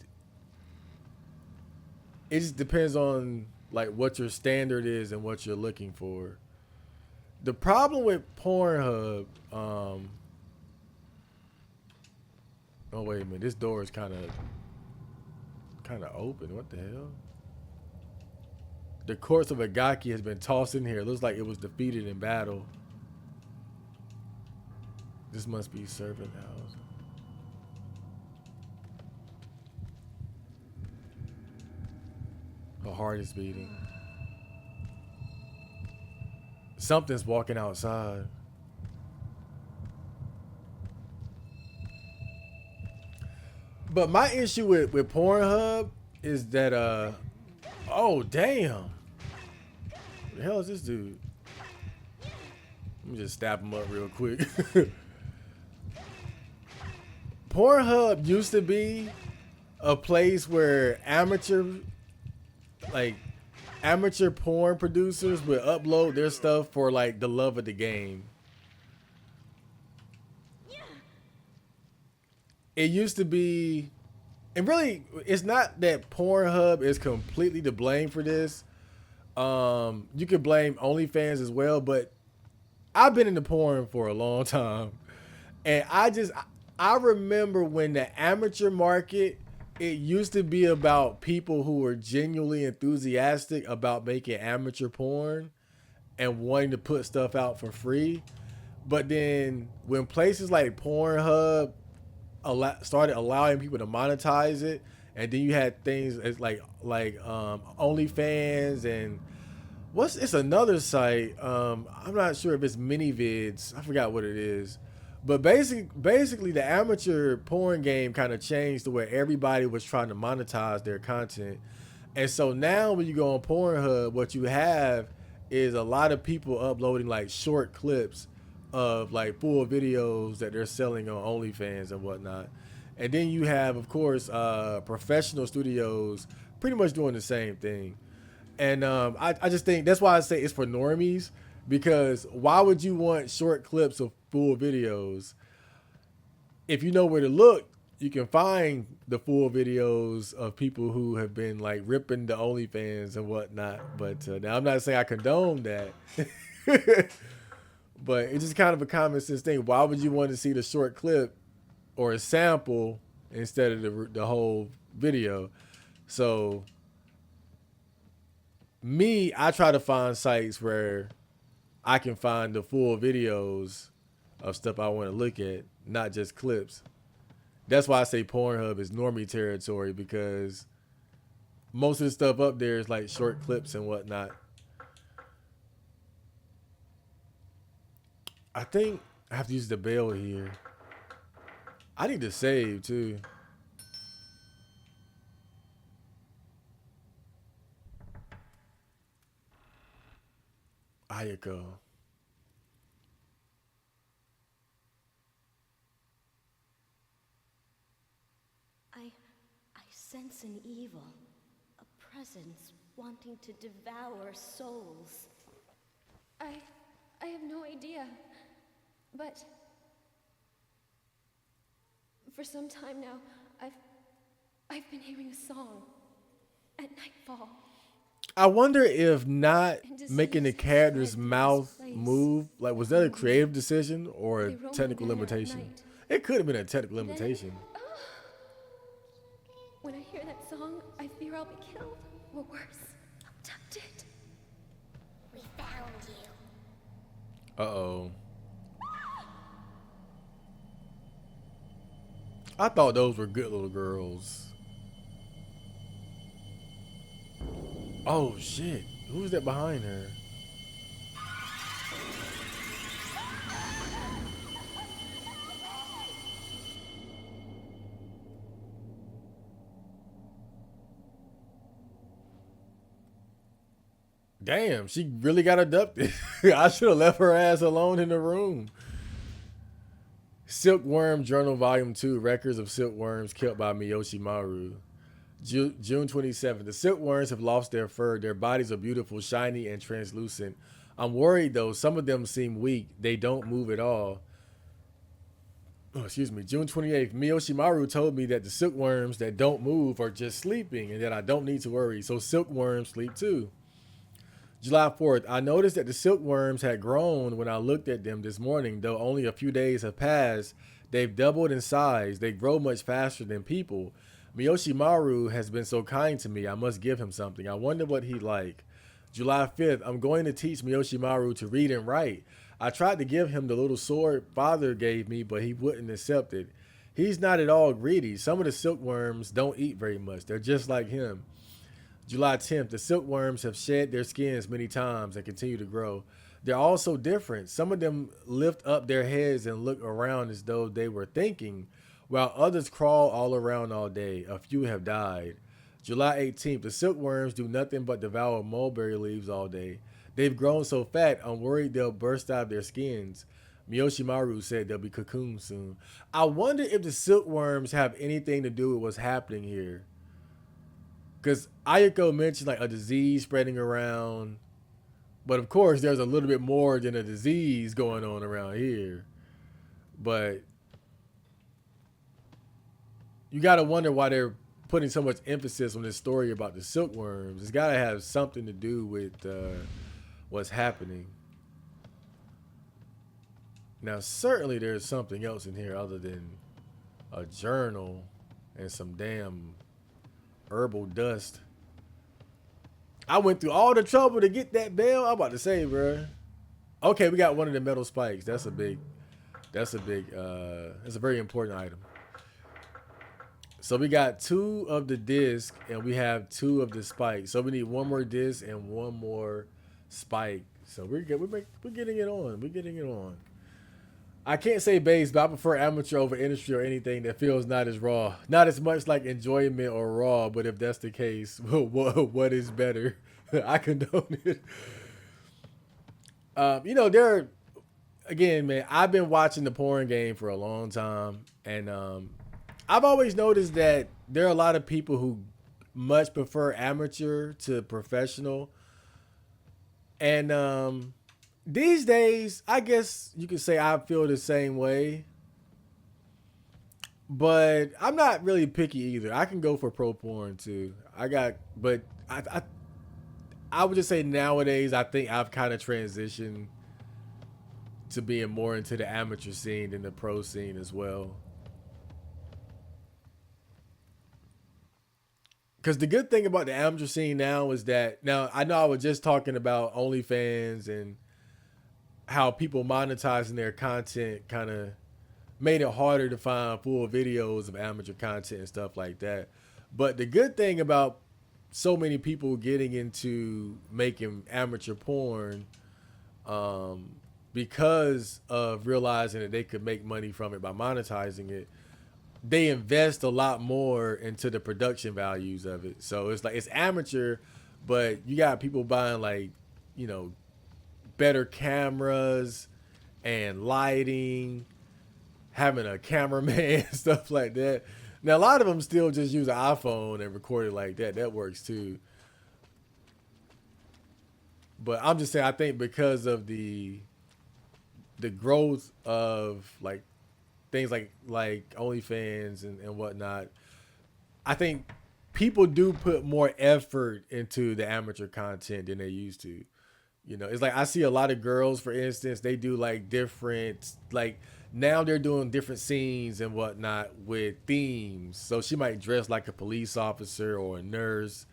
It just depends on like what your standard is and what you're looking for. The problem with Pornhub, oh wait a minute, this door is kind of open. What the hell? The corpse of a Gaki has been tossed in here. It looks like it was defeated in battle. This must be servant house. Her heart is beating. Something's walking outside. But my issue with Pornhub is that oh damn. What the hell is this dude? Let me just stab him up real quick. Pornhub used to be a place where like amateur porn producers would upload their stuff for like the love of the game. It used to be, and really, it's not that Pornhub is completely to blame for this. You could blame OnlyFans as well, but I've been into porn for a long time, and I remember when the amateur market, it used to be about people who were genuinely enthusiastic about making amateur porn and wanting to put stuff out for free. But then when places like Pornhub started allowing people to monetize it, and then you had things as like OnlyFans and it's another site. I'm not sure if it's ManyVids. I forgot what it is. But basically, the amateur porn game kind of changed to where everybody was trying to monetize their content. And so now when you go on Pornhub, what you have is a lot of people uploading like short clips of like full videos that they're selling on OnlyFans and whatnot. And then you have, of course, professional studios pretty much doing the same thing. And I just think that's why I say it's for normies, because why would you want short clips of full videos? If you know where to look, you can find the full videos of people who have been like ripping the OnlyFans and whatnot. But now I'm not saying I condone that. But it's just kind of a common sense thing. Why would you want to see the short clip or a sample instead of the whole video? So I try to find sites where I can find the full videos of stuff I want to look at, not just clips. That's why I say Pornhub is normie territory, because most of the stuff up there is like short clips and whatnot. I think I have to use the bell here. I need to save too. Ayako. I I sense an evil, a presence wanting to devour souls. I I have no idea. But for some time now, I've been hearing a song at nightfall. I wonder if not And making the disease has character's spread through mouth this place. move, like, was that a creative decision or a They roam technical together at limitation? night. It could have been a technical Then- limitation. When I hear that song, I fear I'll be killed, or worse, abducted. We found you. Uh-oh. I thought those were good little girls. Oh, shit. Who's that behind her? Damn, she really got abducted. I should have left her ass alone in the room. Silkworm Journal Volume 2, Records of Silkworms Kept by Miyoshi Maru. June 27th. The silkworms have lost their fur. Their bodies are beautiful, shiny, and translucent. I'm worried, though. Some of them seem weak. They don't move at all. Oh, excuse me. June 28th. Miyoshi Maru told me that the silkworms that don't move are just sleeping and that I don't need to worry. So silkworms sleep too. July 4th, I noticed that the silkworms had grown when I looked at them this morning. Though only a few days have passed, they've doubled in size. They grow much faster than people. Miyoshi Maru has been so kind to me. I must give him something. I wonder what he'd like. July 5th, I'm going to teach Miyoshi Maru to read and write. I tried to give him the little sword father gave me, but he wouldn't accept it. He's not at all greedy. Some of the silkworms don't eat very much. They're just like him. July 10th, the silkworms have shed their skins many times and continue to grow. They're all so different. Some of them lift up their heads and look around as though they were thinking, while others crawl all around all day. A few have died. July 18th, the silkworms do nothing but devour mulberry leaves all day. They've grown so fat, I'm worried they'll burst out of their skins. Miyoshi Maru said they'll be cocooned soon. I wonder if the silkworms have anything to do with what's happening here. Because Ayako mentioned like a disease spreading around. But of course, there's a little bit more than a disease going on around here. But you got to wonder why they're putting so much emphasis on this story about the silkworms. It's got to have something to do with what's happening. Now, certainly there's something else in here other than a journal and some damn herbal dust. I went through all the trouble to get that bell. I'm about to say, bro. Okay, we got one of the metal spikes. That's a very important item. So we got 2 of the disc and we have 2 of the spikes. So we need 1 more disc and 1 more spike. So we're getting it on. We're getting it on. I can't say base, but I prefer amateur over industry or anything that feels not as raw. Not as much like enjoyment or raw, but if that's the case, what is better? I condone it. Again, man, I've been watching the porn game for a long time. And I've always noticed that there are a lot of people who much prefer amateur to professional. And these days, I guess you could say I feel the same way. But I'm not really picky either. I can go for pro porn too. I would just say nowadays I think I've kind of transitioned to being more into the amateur scene than the pro scene as well. Because the good thing about the amateur scene now is that now I know I was just talking about OnlyFans and how people monetizing their content kind of made it harder to find full videos of amateur content and stuff like that. But the good thing about so many people getting into making amateur porn, because of realizing that they could make money from it by monetizing it, they invest a lot more into the production values of it. So it's like it's amateur, but you got people buying like, better cameras and lighting, having a cameraman, stuff like that. Now a lot of them still just use an iPhone and record it like that. That works too. But I'm just saying, I think because of the growth of like things like OnlyFans and whatnot, I think people do put more effort into the amateur content than they used to. You know, it's like I see a lot of girls, for instance, they do like different, like now they're doing different scenes and whatnot with themes. So she might dress like a police officer or a nurse.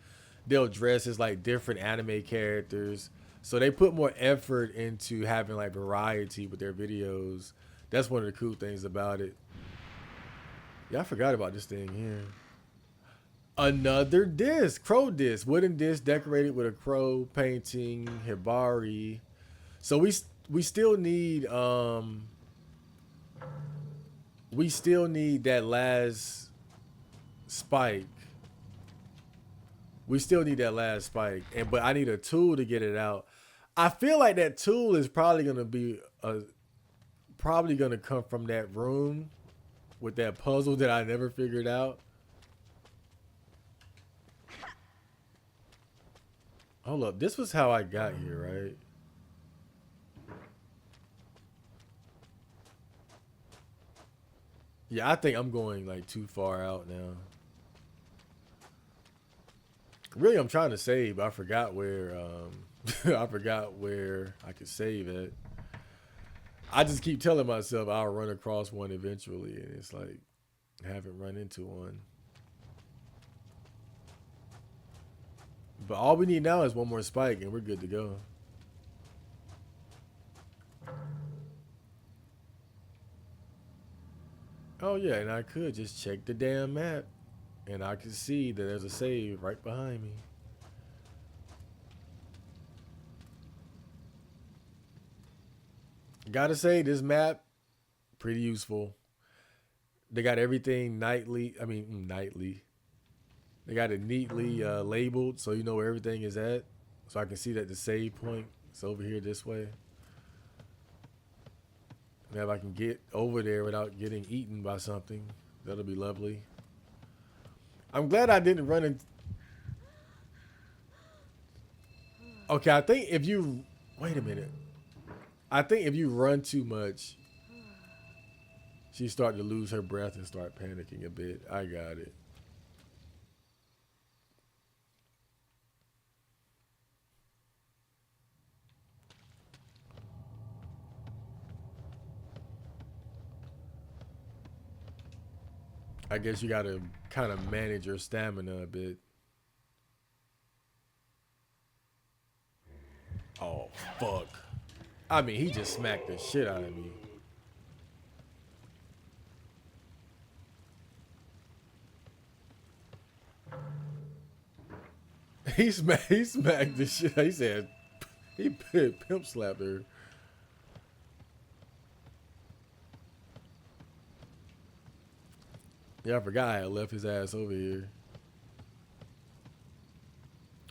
They'll dress as like different anime characters. So they put more effort into having like variety with their videos. That's one of the cool things about it. Yeah, I forgot about this thing here. Another disc, crow disc, wooden disc decorated with a crow painting, hibari. So we still need that last spike. We still need that last spike, and but I need a tool to get it out. I feel like that tool is probably gonna come from that room with that puzzle that I never figured out. Hold up, this was how I got here, right? Yeah, I think I'm going like too far out now. Really, I'm trying to save, but I forgot where I forgot where I could save it. I just keep telling myself I'll run across one eventually, and it's like I haven't run into one. But all we need now is one more spike, and we're good to go. Oh yeah, and I could just check the damn map, and I can see that there's a save right behind me. Gotta say, this map pretty useful. They got everything nightly. I mean, nightly. They got it neatly labeled, so you know where everything is at. So I can see that the save point is over here this way. And if I can get over there without getting eaten by something, that'll be lovely. I'm glad I didn't run in. Okay, I think if you wait a minute. I think if you run too much, she's starting to lose her breath and start panicking a bit. I got it. I guess you gotta kind of manage your stamina a bit. Oh, fuck. I mean, he just smacked the shit out of me. He smacked the shit. He said, he pimp slapped her. Yeah, I forgot I had left his ass over here.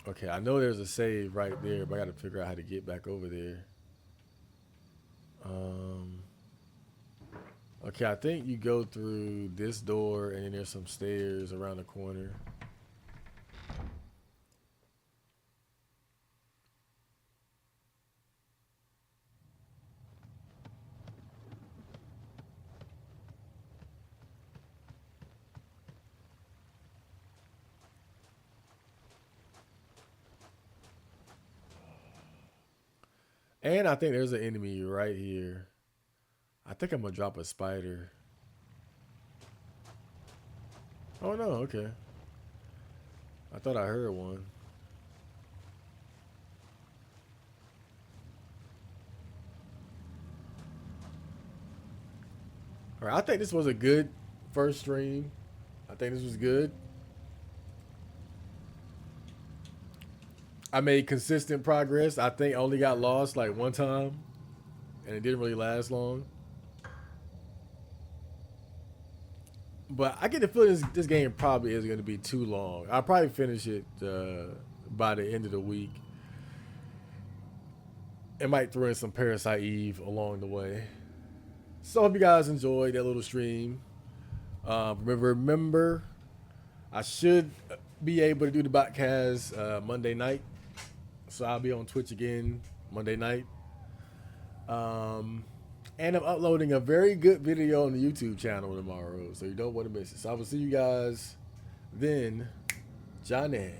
Okay, I know there's a save right there, but I gotta figure out how to get back over there. Um, okay, I think you go through this door and then there's some stairs around the corner. And I think there's an enemy right here. I think I'm gonna drop a spider. Oh no, okay. I thought I heard one. All right, I think this was a good first stream. I think this was good. I made consistent progress. I think I only got lost like one time, and it didn't really last long. But I get the feeling this game probably isn't going to be too long. I'll probably finish it by the end of the week. and might throw in some Parasite Eve along the way. So hope you guys enjoyed that little stream. Remember, I should be able to do the podcast Monday night. So I'll be on Twitch again Monday night. And I'm uploading a very good video on the YouTube channel tomorrow, so you don't want to miss it. So I will see you guys then. Johnny.